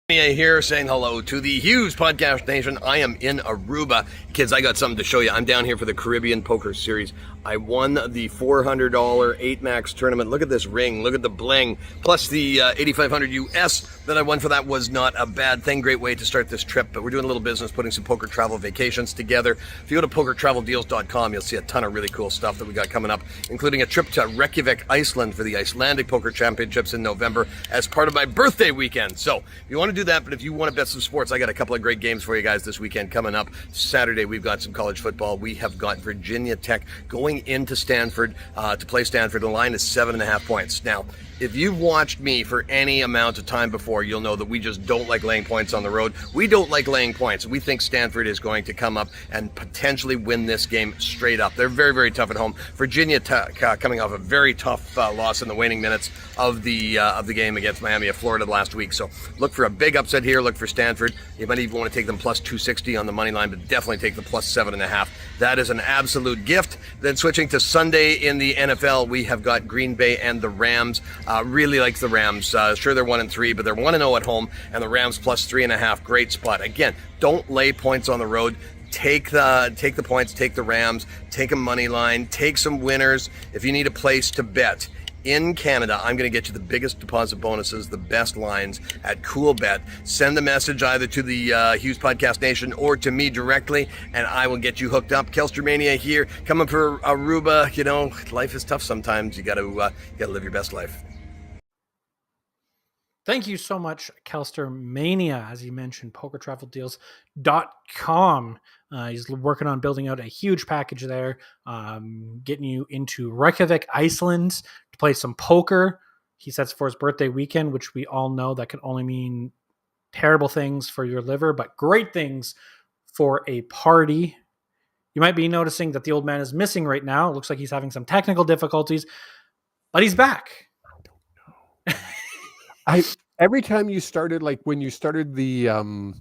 Here saying hello to the Hughes Podcast Nation. I am in Aruba. Kids, I got something to show you. I'm down here for the Caribbean Poker Series. I won the $400 8 max tournament. Look at this ring. Look at the bling. Plus the $8,500 US that I won for that was not a bad thing. Great way to start this trip. But we're doing a little business, putting some poker travel vacations together. If you go to pokertraveldeals.com, you'll see a ton of really cool stuff that we got coming up, including a trip to Reykjavik, Iceland for the Icelandic Poker Championships in November as part of my birthday weekend. So if you want to do that, but if you want to bet some sports, I got a couple of great games for you guys this weekend coming up. Saturday, we've got some college football. We have got Virginia Tech going into Stanford to play Stanford. The line is 7.5 points. Now, if you've watched me for any amount of time before, you'll know that we just don't like laying points on the road. We don't like laying points. We think Stanford is going to come up and potentially win this game straight up. They're very, very tough at home. Virginia Tech coming off a very tough loss in the waning minutes of the game against Miami of Florida last week. So look for a big upset here. Look for Stanford. You might even want to take them plus 260 on the money line, but definitely take the plus 7.5. That is an absolute gift. Then switching to Sunday in the NFL, we have got Green Bay and the Rams. Really like the Rams. Sure, they're 1-3, but they're 1-0 at home, and the Rams plus 3.5. Great spot. Again, don't lay points on the road. Take the points, take the Rams, take a money line, take some winners. If you need a place to bet in Canada, I'm going to get you the biggest deposit bonuses, the best lines at CoolBet. Send the message either to the Hughes Podcast Nation or to me directly, and I will get you hooked up. Kelstermania here, coming for Aruba. You know, life is tough sometimes. You got to live your best life. Thank you so much, Kelstermania. As you mentioned, pokertraveldeals.com. He's working on building out a huge package there, getting you into Reykjavik, Iceland to play some poker. He sets for his birthday weekend, which we all know that can only mean terrible things for your liver, but great things for a party. You might be noticing that the old man is missing right now. It looks like he's having some technical difficulties, but he's back. Every time you started, like when you started the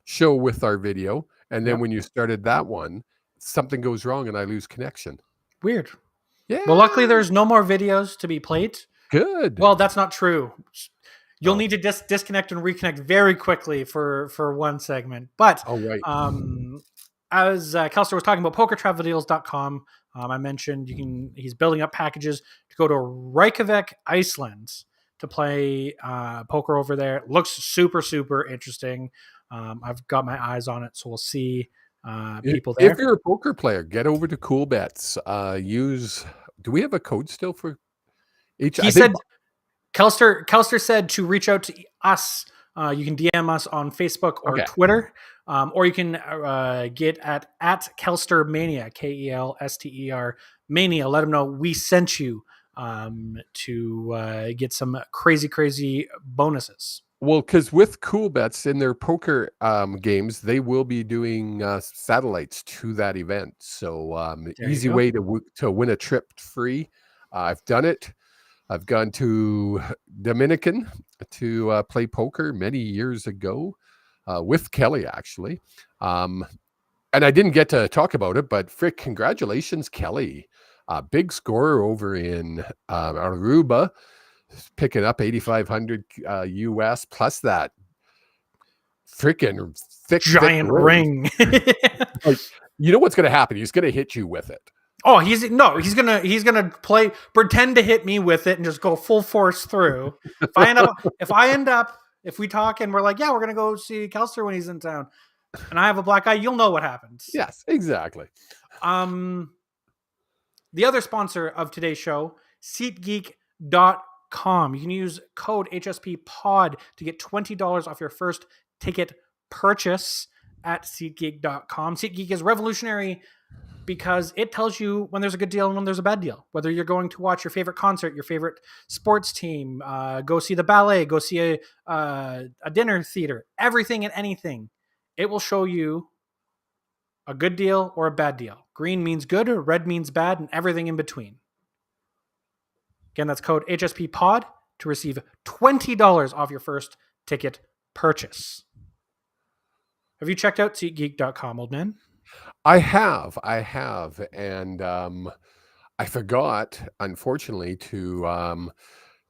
show with our video, and then when you started that one, something goes wrong and I lose connection. Weird. Yeah. Well, luckily there's no more videos to be played. Good. Well, that's not true. You'll need to disconnect and reconnect very quickly for one segment. But right. As Kelster was talking about pokertraveldeals.com, I mentioned he's building up packages to go to Reykjavik, Iceland to play poker over there. It looks super, super interesting. I've got my eyes on it, so we'll see people there. If you're a poker player, get over to CoolBets. Do we have a code still for each? Kelster said to reach out to us. You can DM us on Facebook or Twitter, or you can get at Kelstermania, Kelster Mania. Let them know we sent you to get some crazy bonuses. Well, because with CoolBets in their poker games, they will be doing satellites to that event. So easy way to win a trip free. I've done it. I've gone to Dominican to play poker many years ago with Kelly, actually. And I didn't get to talk about it, but frick, congratulations, Kelly. Big scorer over in Aruba, picking up 8,500 US plus that freaking thick giant ring. Like, you know what's going to happen? He's going to hit you with it. Oh, he's gonna pretend to hit me with it and just go full force through. If we talk and we're like, yeah, we're gonna go see Kelster when he's in town, and I have a black eye, you'll know what happens. Yes, exactly. The other sponsor of today's show, SeatGeek.com. You can use code HSPPOD to get $20 off your first ticket purchase at SeatGeek.com. SeatGeek is revolutionary because it tells you when there's a good deal and when there's a bad deal. Whether you're going to watch your favorite concert, your favorite sports team, go see the ballet, go see a dinner theater, everything and anything it will show you a good deal or a bad deal. Green means good, red means bad, and everything in between. Again, that's code HSPPOD to receive $20 off your first ticket purchase. Have you checked out SeatGeek.com, old man? I have, and I forgot, unfortunately, to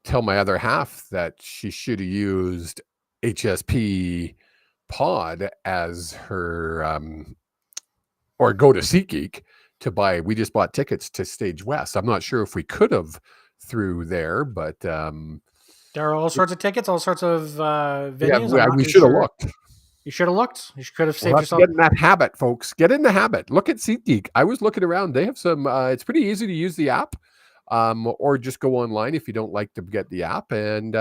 tell my other half that she should have used HSP Pod as her, or go to SeatGeek to buy. We just bought tickets to Stage West. I'm not sure if we could have through there, but There are all sorts of tickets, all sorts of venues. yeah, we should have looked. You should have looked. You could have saved We'll have yourself. to get in that habit, folks. Get in the habit. Look at SeatGeek. I was looking around. They have some. It's pretty easy to use the app, or just go online if you don't like to get the app. And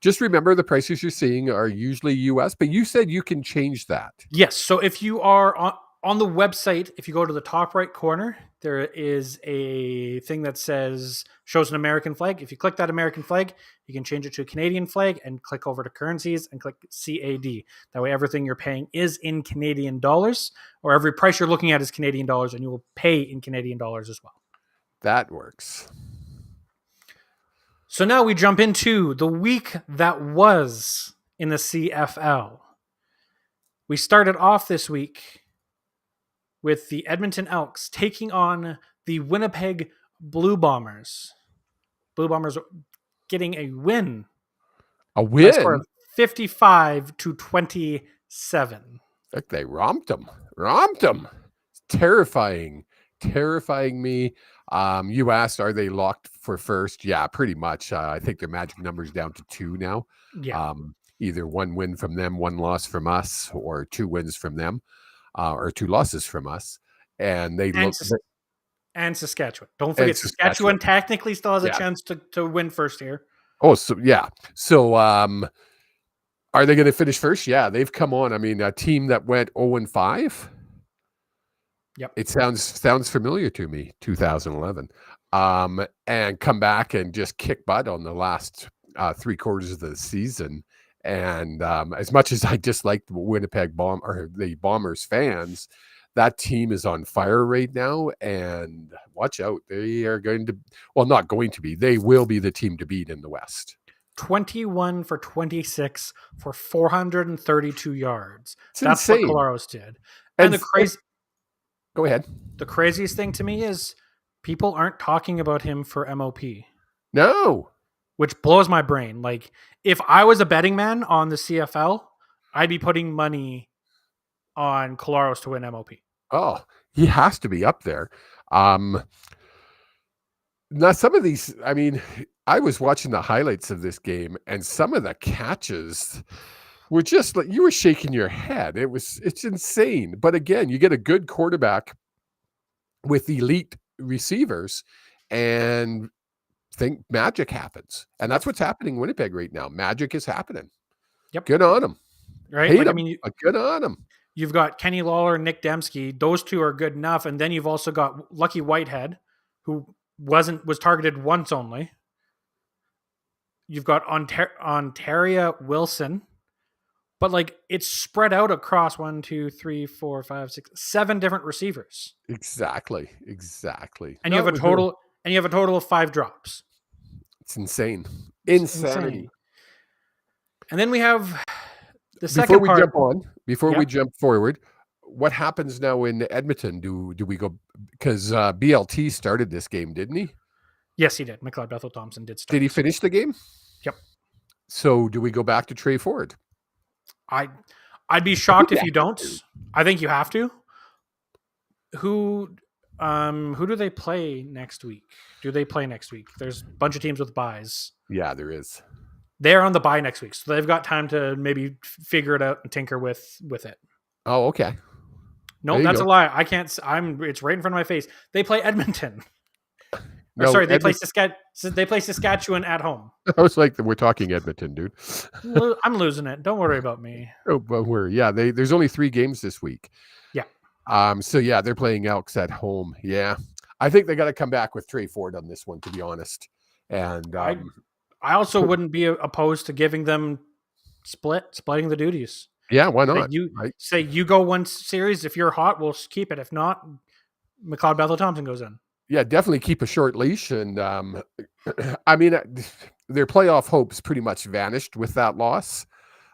just remember, the prices you're seeing are usually US. But you said you can change that. Yes. So if you are on the website, if you go to the top right corner, there is a thing that shows an American flag. If you click that American flag, you can change it to a Canadian flag and click over to currencies and click CAD. That way everything you're paying is in Canadian dollars, or every price you're looking at is Canadian dollars, and you will pay in Canadian dollars as well. That works. So now we jump into the week that was in the CFL. We started off this week with the Edmonton Elks taking on the Winnipeg Blue Bombers. Blue Bombers getting a win. A win? 55-27. Like they romped them. It's terrifying me. You asked, are they locked for first? Yeah, pretty much. I think their magic number is down to 2 now. Yeah. Either 1 win from them, 1 loss from us, or 2 wins from them, or 2 losses from us. And they look. And Saskatchewan. Don't forget, Saskatchewan technically still has a chance to win first here. Oh, so yeah. So are they going to finish first? Yeah, they've come on. I mean, a team that went 0-5. Yep. It sounds familiar to me, 2011. And come back and just kick butt on the last 3 quarters of the season. And as much as I dislike the Winnipeg the Bombers fans, that team is on fire right now. And watch out. They are going to, well, not going to be. They will be the team to beat in the West. 21 for 26 for 432 yards. That's insane. What Collaros did. And the crazy. Go ahead. The craziest thing to me is people aren't talking about him for MOP. No. Which blows my brain. Like, if I was a betting man on the CFL, I'd be putting money on Collaros to win MOP. Oh, he has to be up there. Now, some of these, I mean, I was watching the highlights of this game, and some of the catches were just like, you were shaking your head. It's insane. But again, you get a good quarterback with elite receivers, and think magic happens. And that's what's happening in Winnipeg right now. Magic is happening. Yep. Good on them. Right? Hate them, but good on them. You've got Kenny Lawler and Nick Dembski. Those 2 are good enough. And then you've also got Lucky Whitehead, who was targeted once only. You've got Ontaria Wilson. But like, it's spread out across 1, 2, 3, 4, 5, 6, 7 different receivers. Exactly. And you have a total of 5 drops. It's insane. Insanity. And then we have the second part. Before we jump forward, what happens now in Edmonton? Do we go, because BLT started this game, didn't he? Yes, he did. McLeod Bethel Thompson did start. Did he finish the game? Yep. So do we go back to Trey Ford? I'd be shocked if you don't. I think you have to. Who do they play next week? Do they play next week? There's a bunch of teams with buys. Yeah, there is. They're on the bye next week, so they've got time to maybe figure it out and tinker with it. Oh, okay. No, that's a lie. I can't. It's right in front of my face. They play Edmonton. They play Saskatchewan at home. I was like, we're talking Edmonton, dude. I'm losing it. Don't worry about me. Oh, but there's only 3 games this week. Yeah. So yeah, they're playing Elks at home. Yeah. I think they got to come back with Trey Ford on this one, to be honest. And I also wouldn't be opposed to giving them splitting the duties. Yeah, why Say not? you Right? say you go one series. If you're hot, we'll keep it. If not, McLeod Bethel Thompson goes in. Yeah, definitely keep a short leash. And I mean, their playoff hopes pretty much vanished with that loss.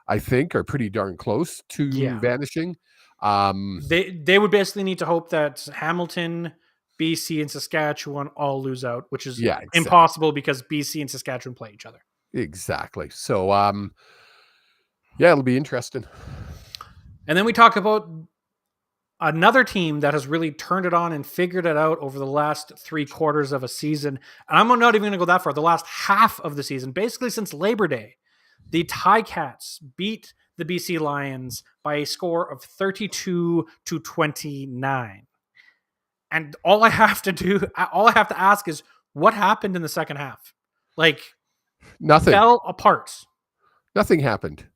I think are pretty darn close to Yeah. vanishing. They would basically need to hope that Hamilton, BC, and Saskatchewan all lose out, which is Yeah, exactly. impossible because BC and Saskatchewan play each other. Exactly. So, yeah, it'll be interesting. And then we talk about another team that has really turned it on and figured it out over the last 3/4 of a season. And I'm not even going to go that far. The last half of the season, basically since Labor Day, the Ticats beat the BC Lions by a score of 32-29. And all I have to ask is what happened in the second half? Like, Nothing. fell apart. Nothing happened.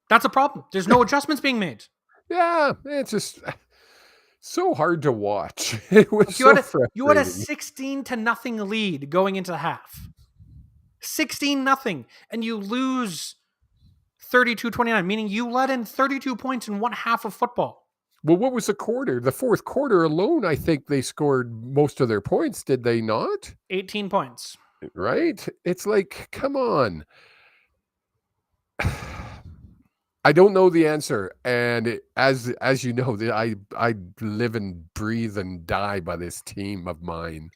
That's a problem. There's no adjustments being made. Yeah, it's just so hard to watch. It was You so had a frustrating. 16-0 lead going into the half. 16-0, and you lose 32-29, meaning you let in 32 points in one half of football. Well, what was the quarter? The fourth quarter alone, I think they scored most of their points, did they not? 18 points. Right? It's like, come on. I don't know the answer, and as you know, I live and breathe and die by this team of mine.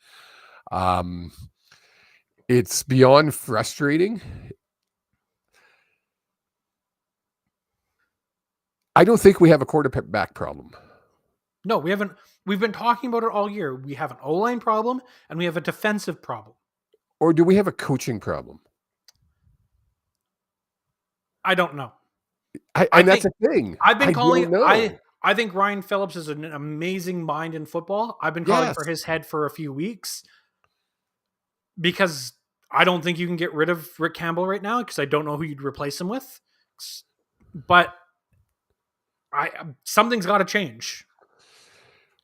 It's beyond frustrating. I don't think we have a quarterback problem. No, we haven't. We've been talking about it all year. We have an O-line problem and we have a defensive problem. Or do we have a coaching problem? I don't know. That's a thing. I've been calling. Don't know. I think Ryan Phillips is an amazing mind in football. I've been calling for his head for a few weeks because I don't think you can get rid of Rick Campbell right now because I don't know who you'd replace him with. But something's got to change.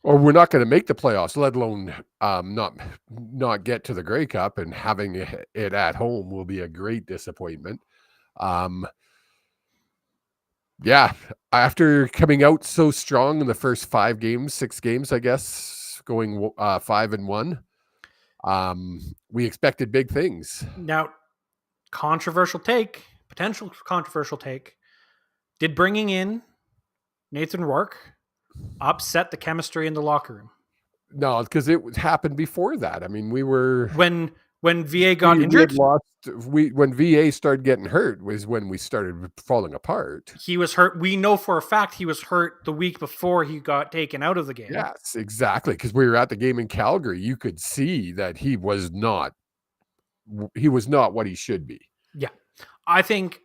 Or we're not going to make the playoffs, let alone not get to the Grey Cup, and having it at home will be a great disappointment. Yeah, after coming out so strong in the first 6 games, I guess, going 5-1, we expected big things. Now, potential controversial take, did bringing in Nathan Rourke upset the chemistry in the locker room? No, because it happened before that. I mean, we were when VA got injured. When VA started getting hurt was when we started falling apart. He was hurt. We know for a fact he was hurt the week before he got taken out of the game. Yes, exactly. Because we were at the game in Calgary, you could see that he was not what he should be. Yeah, I think.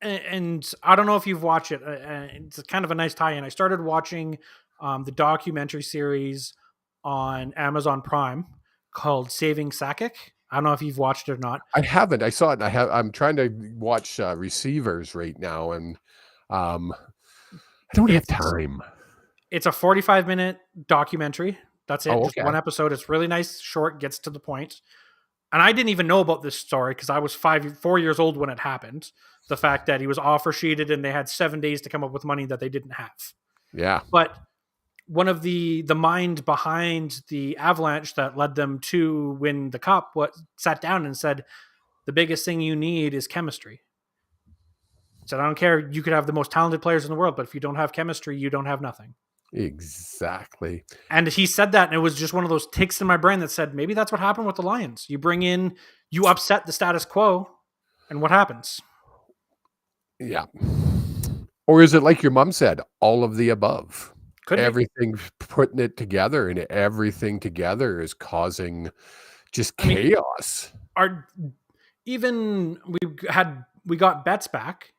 And I don't know if you've watched it. It's kind of a nice tie-in. I started watching the documentary series on Amazon Prime called Saving Sakic. I don't know if you've watched it or not. I haven't. I saw it. And I'm trying to watch Receivers right now, and I don't have time. It's a 45-minute documentary. That's it. Oh, Just one episode. It's really nice, short, gets to the point. And I didn't even know about this story because I was 4 years old when it happened. The fact that he was offer sheeted and they had 7 days to come up with money that they didn't have. Yeah. But one of the mind behind the Avalanche that led them to win the cup sat down and said, the biggest thing you need is chemistry. He said, I don't care. You could have the most talented players in the world, but if you don't have chemistry, you don't have nothing. Exactly. And he said that, and it was just one of those ticks in my brain that said, maybe that's what happened with the Lions. You upset the status quo, and what happens? Yeah. Or is it like your mom said, all of the Could above? be. Everything putting it together, and everything together is causing just chaos. We got Betts back.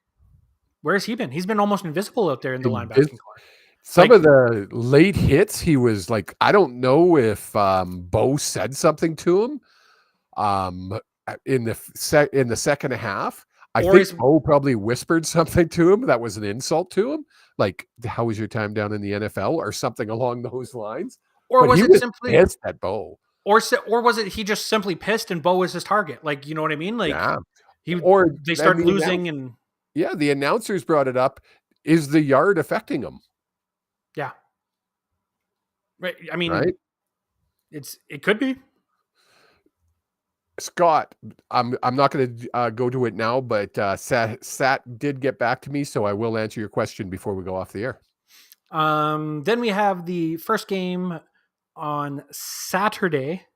Where's he been? He's been almost invisible out there in the linebacking core. Some of the late hits, he was like, I don't know if Bo said something to him in the second half. I think Bo probably whispered something to him that was an insult to him, like, how was your time down in the NFL or something along those lines? Or was it simply pissed at Bo? Or was it he just simply pissed and Bo was his target? Like, you know what I mean? Like, yeah. they start losing and Yeah, the announcers brought it up. Is the yard affecting them? Yeah. Right. I mean, Right? it could be. Scott, I'm not going to go to it now, but Sat did get back to me, so I will answer your question before we go off the air. Then we have the first game on Saturday.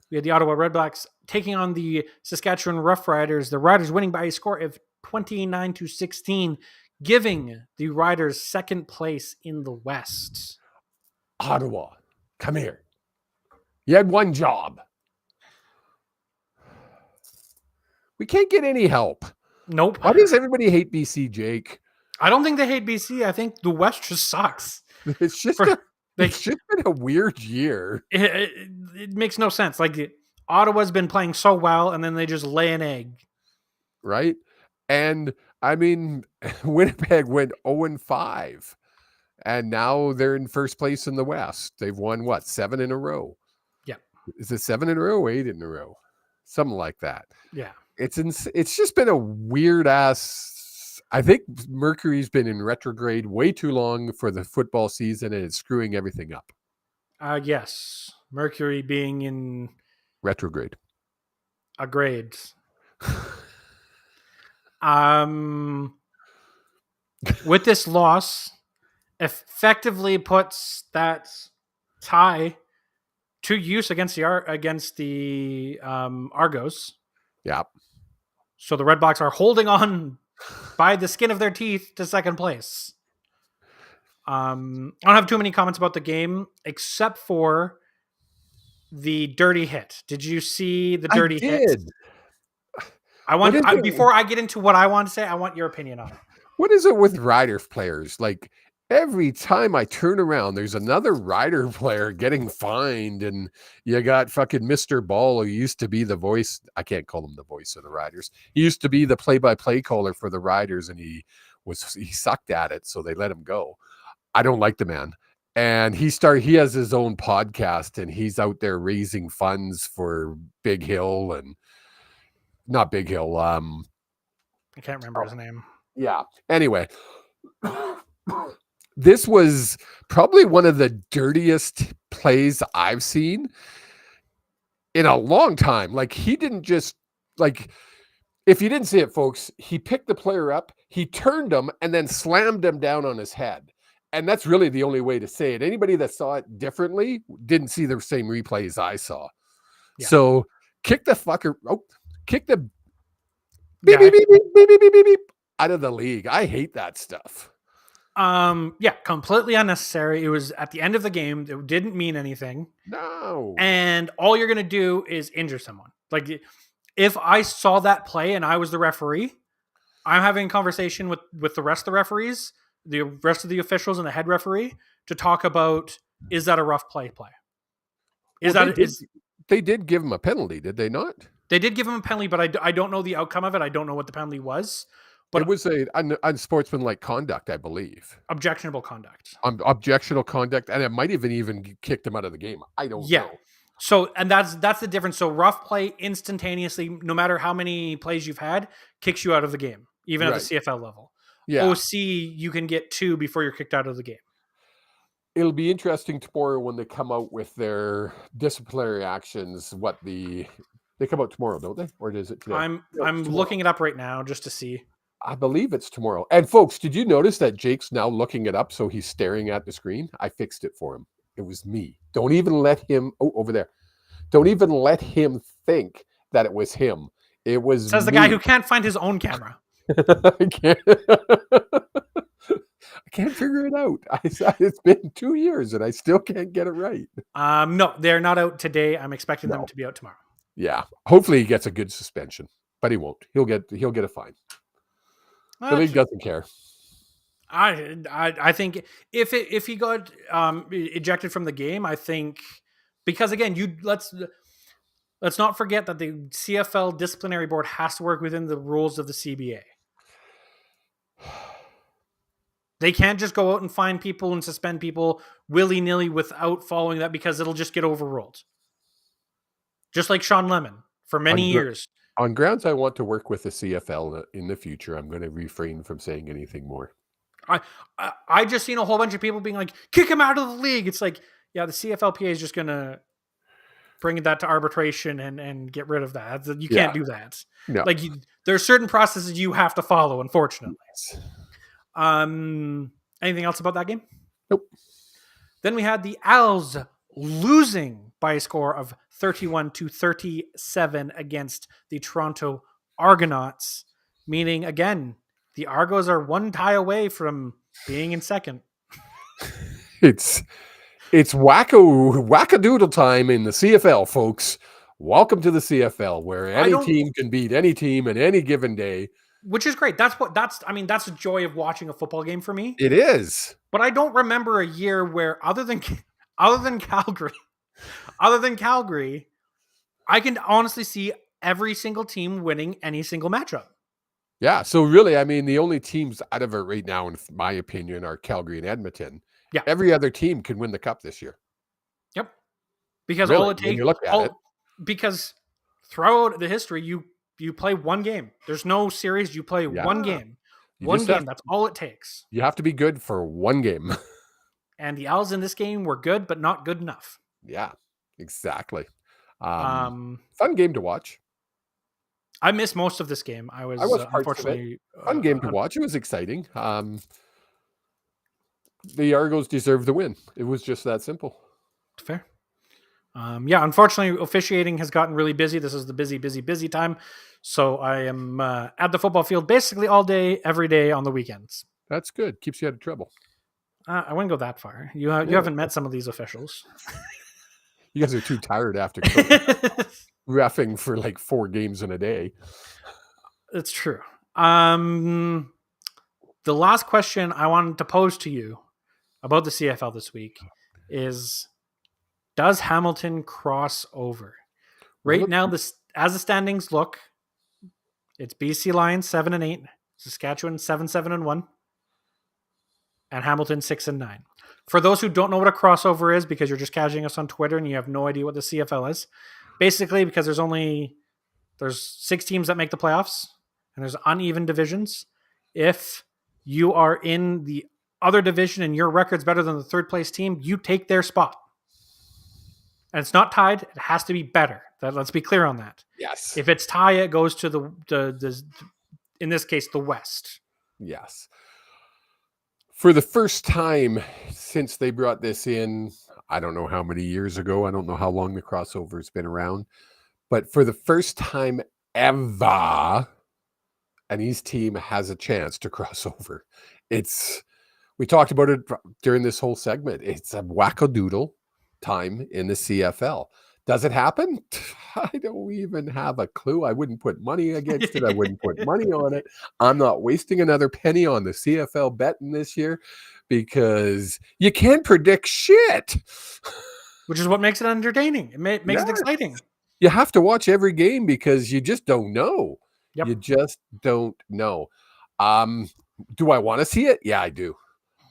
We had the Ottawa Redblacks taking on the Saskatchewan Roughriders. The Riders winning by a score of 29-16, giving the Riders second place in the West. Ottawa, come here. You had one job. We can't get any help. Nope. Why does everybody hate BC, Jake? I don't think they hate BC. I think the West just sucks. It's just been a weird year. It makes no sense. Like, Ottawa's been playing so well, and then they just lay an egg. Right? And, I mean, Winnipeg went 0-5, and now they're in first place in the West. They've won, 7 in a row? Yeah. Is it 7 in a row or 8 in a row? Something like that. Yeah. It's just been a weird-ass... I think Mercury's been in retrograde way too long for the football season, and it's screwing everything up. Yes. Mercury being in Retrograde. a grade. With this loss, effectively puts that tie to use against the Argos. Yeah. So the Redblacks are holding on by the skin of their teeth to second place. I don't have too many comments about the game, except for the dirty hit. Did you see the dirty hit? Before I get into what I want to say, I want your opinion on it. What is it with Rider players? Like, every time I turn around, there's another Rider player getting fined, and you got fucking Mr. Ball, who used to be the voice. I can't call him the voice of the Riders. He used to be the play-by-play caller for the Riders, and he sucked at it, so they let him go. I don't like the man. And he has his own podcast, and he's out there raising funds for Big Hill and not Big Hill. I can't remember his name. Yeah. Anyway, this was probably one of the dirtiest plays I've seen in a long time. Like, he didn't just, like, if you didn't see it, folks, he picked the player up, he turned him, and then slammed him down on his head. And that's really the only way to say it. Anybody that saw it differently didn't see the same replays I saw. Yeah. So kick the beep, beep, beep, beep, beep, beep, beep, beep, out of the league. I hate that stuff. Yeah, completely unnecessary. It was at the end of the game. It didn't mean anything. No. And all you're going to do is injure someone. Like, if I saw that play and I was the referee, I'm having a conversation with the rest of the referees, the rest of the officials and the head referee to talk about, is that a rough play? They did give him a penalty, did they not? They did give him a penalty, but I don't know the outcome of it. I don't know what the penalty was. But it was a unsportsmanlike conduct, I believe. Objectionable conduct. Objectionable conduct, and it might even kicked him out of the game. I don't know. So, and that's the difference. So rough play instantaneously, no matter how many plays you've had, kicks you out of the game, even at the CFL level. Yeah. OC, you can get 2 before you're kicked out of the game. It'll be interesting tomorrow when they come out with their disciplinary actions. They come out tomorrow, don't they? Or is it today? I'm looking it up right now just to see. I believe it's tomorrow. And folks, did you notice that Jake's now looking it up so he's staring at the screen? I fixed it for him. It was me. Don't even let him... Oh, over there. Don't even let him think that it was him. It was Says the guy who can't find his own camera. I can't figure it out. It's been 2 years and I still can't get it right. No, they're not out today. I'm expecting them to be out tomorrow. Yeah. Hopefully he gets a good suspension, but he won't. He'll get a fine. The league doesn't care. I think if he got ejected from the game, I think, because again, let's not forget that the CFL disciplinary board has to work within the rules of the CBA. They can't just go out and find people and suspend people willy-nilly without following that, because it'll just get overruled. Just like Sean Lemon for many years. On grounds I want to work with the CFL in the future, I'm going to refrain from saying anything more. I just seen a whole bunch of people being like, kick him out of the league. It's like, yeah, the CFLPA is just going to bring that to arbitration and get rid of that. You can't do that. No. Like, there are certain processes you have to follow, unfortunately. Anything else about that game? Nope. Then we had the Als losing by a score of 31-37 against the Toronto Argonauts, meaning, again, the Argos are one tie away from being in second. It's wackadoodle time in the CFL, folks. Welcome to the CFL, where any team can beat any team in any given day. Which is great. That's the joy of watching a football game for me. It is. But I don't remember a year where other than Calgary, I can honestly see every single team winning any single matchup. Yeah. So really, I mean, the only teams out of it right now, in my opinion, are Calgary and Edmonton. Yeah. Every other team can win the cup this year. Yep. Because really, all it takes, when you look at it, because throughout the history, you play one game. There's no series. You play one game. That's all it takes. You have to be good for one game. And the Owls in this game were good, but not good enough. Yeah, exactly. Fun game to watch. I missed most of this game. I was unfortunately fun game to watch. It was exciting. The Argos deserved the win. It was just that simple. Fair. Unfortunately, officiating has gotten really busy. This is the busy time. So I am at the football field basically all day, every day on the weekends. That's good. Keeps you out of trouble. I wouldn't go that far. You haven't met some of these officials. You guys are too tired after reffing for like 4 games in a day. It's true. The last question I wanted to pose to you about the CFL this week is, does Hamilton cross over? Right now, as the standings look, it's BC Lions 7-8, Saskatchewan 7-1, and Hamilton 6-9. For those who don't know what a crossover is, because you're just catching us on Twitter and you have no idea what the CFL is, basically because there's 6 teams that make the playoffs and there's uneven divisions. If you are in the other division and your record's better than the third place team, you take their spot. And it's not tied. It has to be better. Let's be clear on that. Yes. If it's tie, it goes to the in this case, the West. Yes. For the first time since they brought this in, I don't know how many years ago. I don't know how long the crossover has been around. But for the first time ever, an East team has a chance to cross over. We talked about it during this whole segment. It's a wackadoodle time in the CFL. Does it happen? I don't even have a clue. I wouldn't put money against it. I wouldn't put money on it. I'm not wasting another penny on the CFL betting this year because you can't predict shit. Which is what makes it entertaining. It makes it exciting. You have to watch every game because you just don't know. Yep. You just don't know. Do I want to see it? Yeah, I do.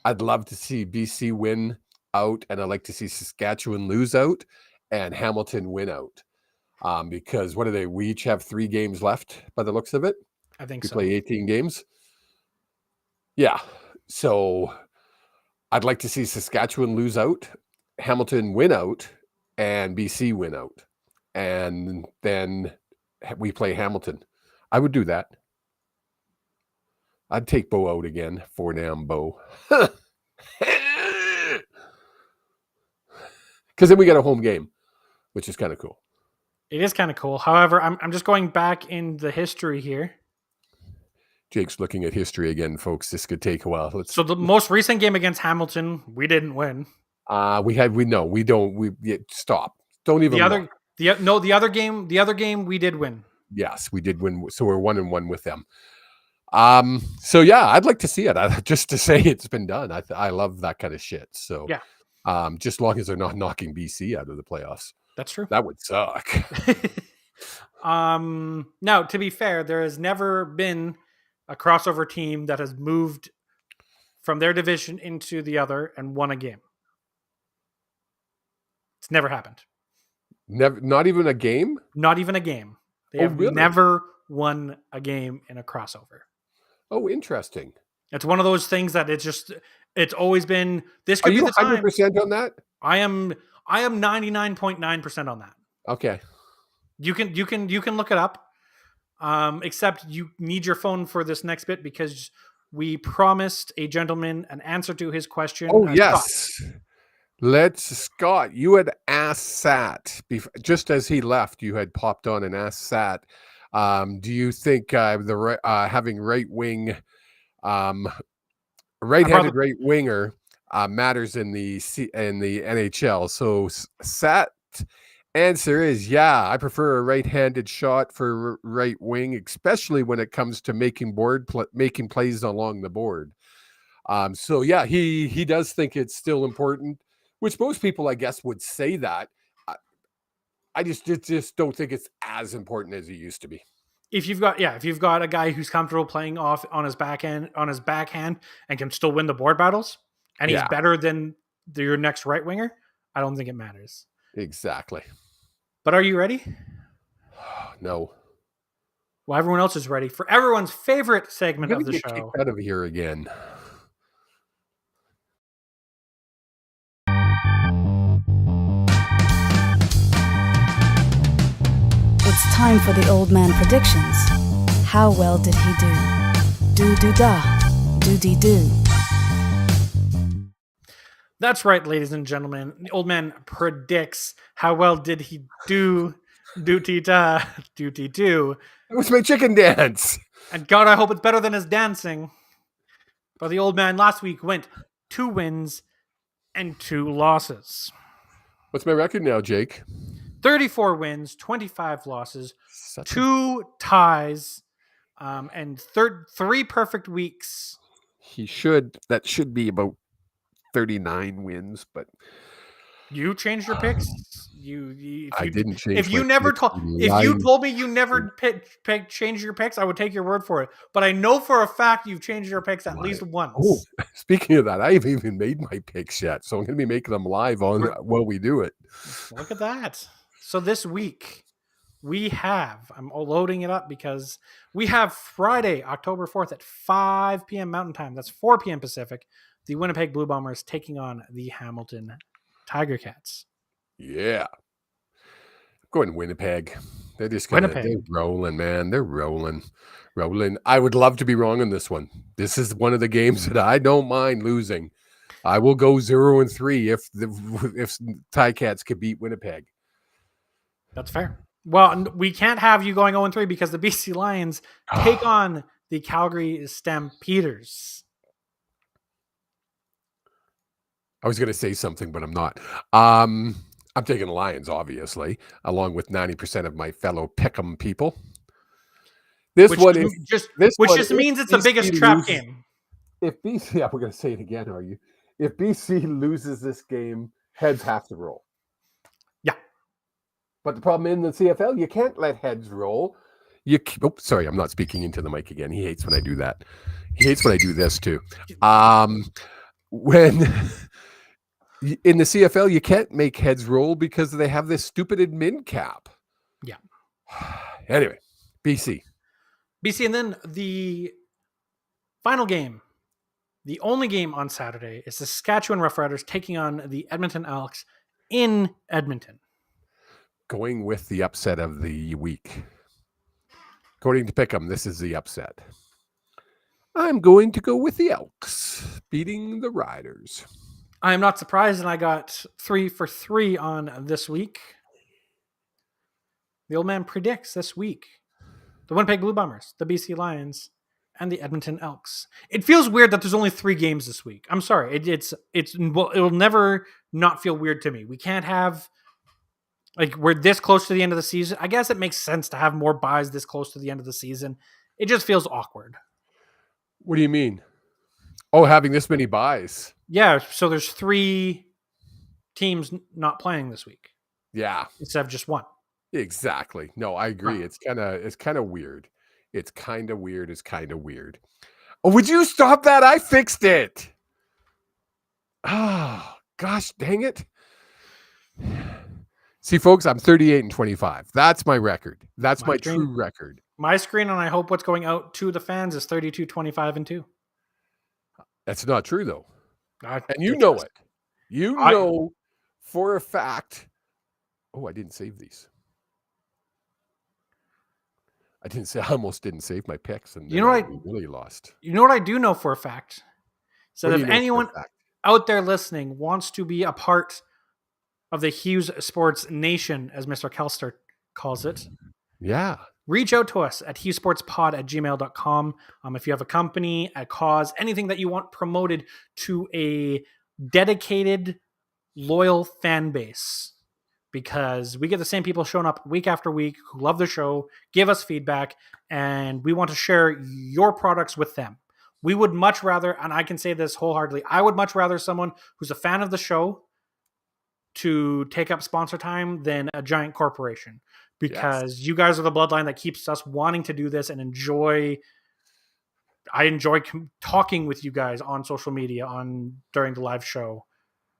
I'd love to see BC win out, and I'd like to see Saskatchewan lose out and Hamilton win out. Because what are they? We each have 3 games left by the looks of it. I think we so. Play 18 games. Yeah. So I'd like to see Saskatchewan lose out, Hamilton win out, and BC win out. And then we play Hamilton. I would do that. I'd take Bo out again. For damn Bo. Because then we got a home game, which is kind of cool. It is kind of cool. However, I'm just going back in the history here. Jake's looking at history again, folks. This could take a while. So the most recent game against Hamilton, we didn't win. Stop. Don't even. The other game we did win. Yes, we did win. So we're 1-1 with them. So yeah, I'd like to see it. Just to say it's been done. I love that kind of shit. So yeah. Just long as they're not knocking BC out of the playoffs. That's true. That would suck. Now, to be fair, there has never been a crossover team that has moved from their division into the other and won a game. It's never happened. Never, not even a game? Not even a game. They Oh, have really? never won a game in a crossover. Oh, interesting. It's one of those things that it's always been, this Are could be you the time. 100% on that? I am 99.9% on that. Okay. You can look it up. Except you need your phone for this next bit because we promised a gentleman an answer to his question. Oh, Scott. yes. Scott, you had asked Sat, just as he left, you had popped on and asked Sat, do you think having right-handed right winger matters in the NHL? So Sat answer is, yeah, I prefer a right-handed shot for right wing, especially when it comes to making plays along the board. So yeah, he does think it's still important, which most people, I guess, would say that. I just don't think it's as important as it used to be. If you've got a guy who's comfortable playing off on his backhand and can still win the board battles, and he's better than your next right winger, I don't think it matters. Exactly. But are you ready? No. Well, everyone else is ready for everyone's favorite segment of the show. Kicked out of here again. It's time for the old man predictions. How well did he do? Do-do-da, do-dee-do. That's right, ladies and gentlemen. The old man predicts how well did he do, do-dee-da, do-dee-do. It was my chicken dance. And God, I hope it's better than his dancing. But the old man last week went 2 wins and 2 losses. What's my record now, Jake? 34 wins, 25 losses, 2 ties, and 3 perfect weeks. That should be about 39 wins, but you changed your picks. I didn't change. If you told me you never changed your picks, I would take your word for it. But I know for a fact you've changed your picks at least once. Oh, speaking of that, I haven't even made my picks yet, so I'm going to be making them live while we do it. Look at that. So this week I'm loading it up because we have Friday, October 4th at 5 p.m. Mountain Time. That's 4 p.m. Pacific. The Winnipeg Blue Bombers taking on the Hamilton Tiger Cats. Yeah. Going Winnipeg. They're just they're rolling, man. They're rolling. I would love to be wrong on this one. This is one of the games that I don't mind losing. I will go 0-3 if Ticats could beat Winnipeg. That's fair. Well, we can't have you going 0-3 because the BC Lions take on the Calgary Stampeders. I was going to say something, but I'm not. I'm taking the Lions, obviously, along with 90% of my fellow Pick'em people. Which just means it's the biggest trap game. If BC, we're going to say it again, are you? If BC loses this game, heads have to roll. Yeah. But the problem in the CFL, you can't let heads roll. Sorry, I'm not speaking into the mic again. He hates when I do that. He hates when I do this too. When in the CFL, you can't make heads roll because they have this stupid admin cap. Yeah. Anyway, BC. And then the final game, the only game on Saturday, is the Saskatchewan Roughriders taking on the Edmonton Elks in Edmonton. Going with the upset of the week. According to Pick'em, this is the upset. I'm going to go with the Elks beating the Riders. I'm not surprised, and I got 3 for 3 on this week. The old man predicts this week the Winnipeg Blue Bombers, the BC Lions, and the Edmonton Elks. It feels weird that there's only 3 games this week. I'm sorry. It'll never not feel weird to me. We can't have, we're this close to the end of the season. I guess it makes sense to have more buys this close to the end of the season. It just feels awkward. What do you mean? Oh, having this many buys. Yeah, so there's 3 teams not playing this week. Yeah. Instead of just 1. Exactly. No, I agree. It's kind of weird. It's kind of weird. Oh, would you stop that? I fixed it. Oh, gosh, dang it. See, folks, I'm 38-25. That's my record. That's My my dream. true record. My screen, and I hope what's going out to the fans is 32-25-2. That's not true, though. And You know it. You know for a fact. Oh, I didn't save these. I almost didn't save my picks, and You know what we really lost. You know what I do know for a fact? So What do if you know for a anyone fact? out there listening wants to be a part of the Hughes Sports Nation, as Mr. Kelster calls it, Yeah. reach out to us at hughsportspod@gmail.com. If you have a company, a cause, anything that you want promoted to a dedicated, loyal fan base, because we get the same people showing up week after week who love the show, give us feedback, and we want to share your products with them. We would much rather, and I can say this wholeheartedly, I would much rather someone who's a fan of the show to take up sponsor time than a giant corporation, because you guys are the bloodline that keeps us wanting to do this and I enjoy talking with you guys on social media, during the live show,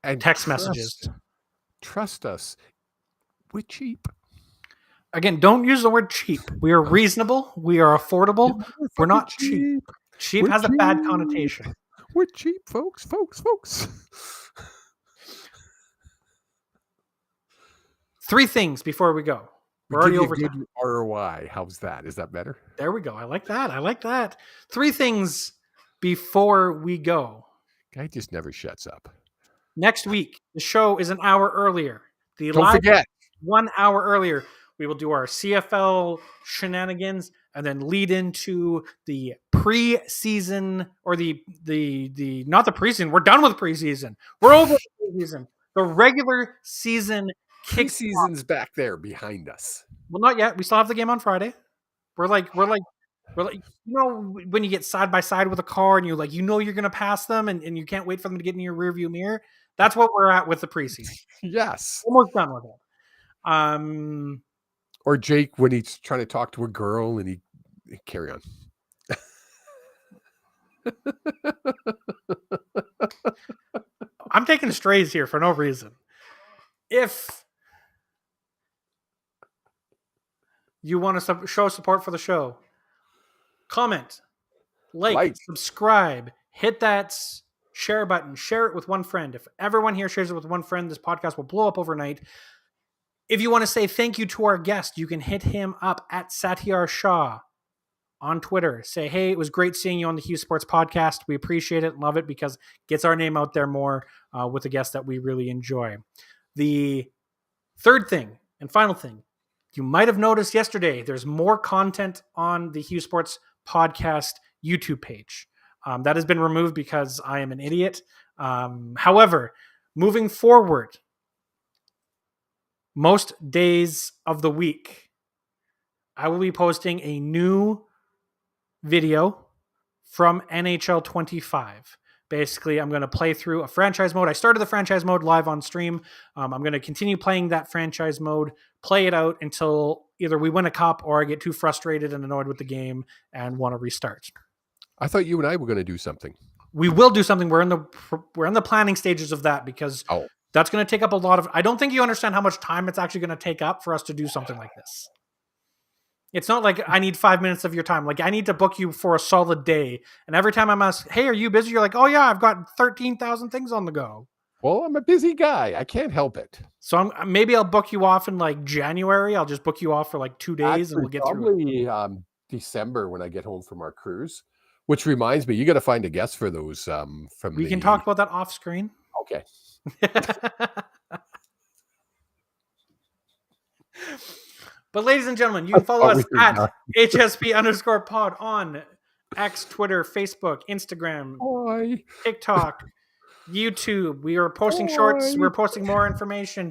And text messages. Trust us. We're cheap. Again, don't use the word cheap. We are reasonable. We are affordable. We're not cheap. Cheap We're has a bad cheap. connotation. We're cheap, folks. 3 things before we go. We're We already give you over good time. ROI. How's that? Is that better? There we go. I like that. 3 things before we go. Guy just never shuts up. Next week, the show is an hour earlier. Don't live forget. 1 hour earlier. We will do our CFL shenanigans and then lead into the preseason, or the not the preseason. We're done with preseason. We're over the preseason. The regular season kicks off. Preseason's back there behind us. Well, not yet. We still have the game on Friday. We're like, when you get side by side with a car and you're gonna pass them and you can't wait for them to get in your rearview mirror. That's what we're at with the preseason. Yes. Almost done with it. Or Jake when he's trying to talk to a girl and he carry on. I'm taking strays here for no reason. If you want to show support for the show, comment, like, subscribe, hit that share button, share it with one friend. If everyone here shares it with one friend, this podcast will blow up overnight. If you want to say thank you to our guest, you can hit him up at Satiar Shah on Twitter. Say, hey, it was great seeing you on the Hughes Sports Podcast. We appreciate it and love it because it gets our name out there more with a guest that we really enjoy. The third thing and final thing, you might have noticed yesterday, there's more content on the Hughes Sports Podcast YouTube page. That has been removed because I am an idiot. However, moving forward, most days of the week, I will be posting a new video from NHL 25. Basically, I'm going to play through a franchise mode. I started the franchise mode live on stream. I'm going to continue playing that franchise mode, play it out until either we win a cup or I get too frustrated and annoyed with the game and want to restart. I thought you and I were going to do something. We will do something. We're in the planning stages of that because that's going to take up a lot of... I don't think you understand how much time it's actually going to take up for us to do something like this. It's not like I need 5 minutes of your time. Like, I need to book you for a solid day. And every time I'm asked, hey, are you busy? You're like, oh yeah, I've got 13,000 things on the go. Well, I'm a busy guy. I can't help it. So maybe I'll book you off in like January. I'll just book you off for like 2 days and we'll get through it. Probably December when I get home from our cruise. Which reminds me, you got to find a guest for those. We can talk about that off screen. Okay. But ladies and gentlemen, you can follow us at HSP_pod on X, Twitter, Facebook, Instagram, TikTok, YouTube. We are posting shorts. We're posting more information.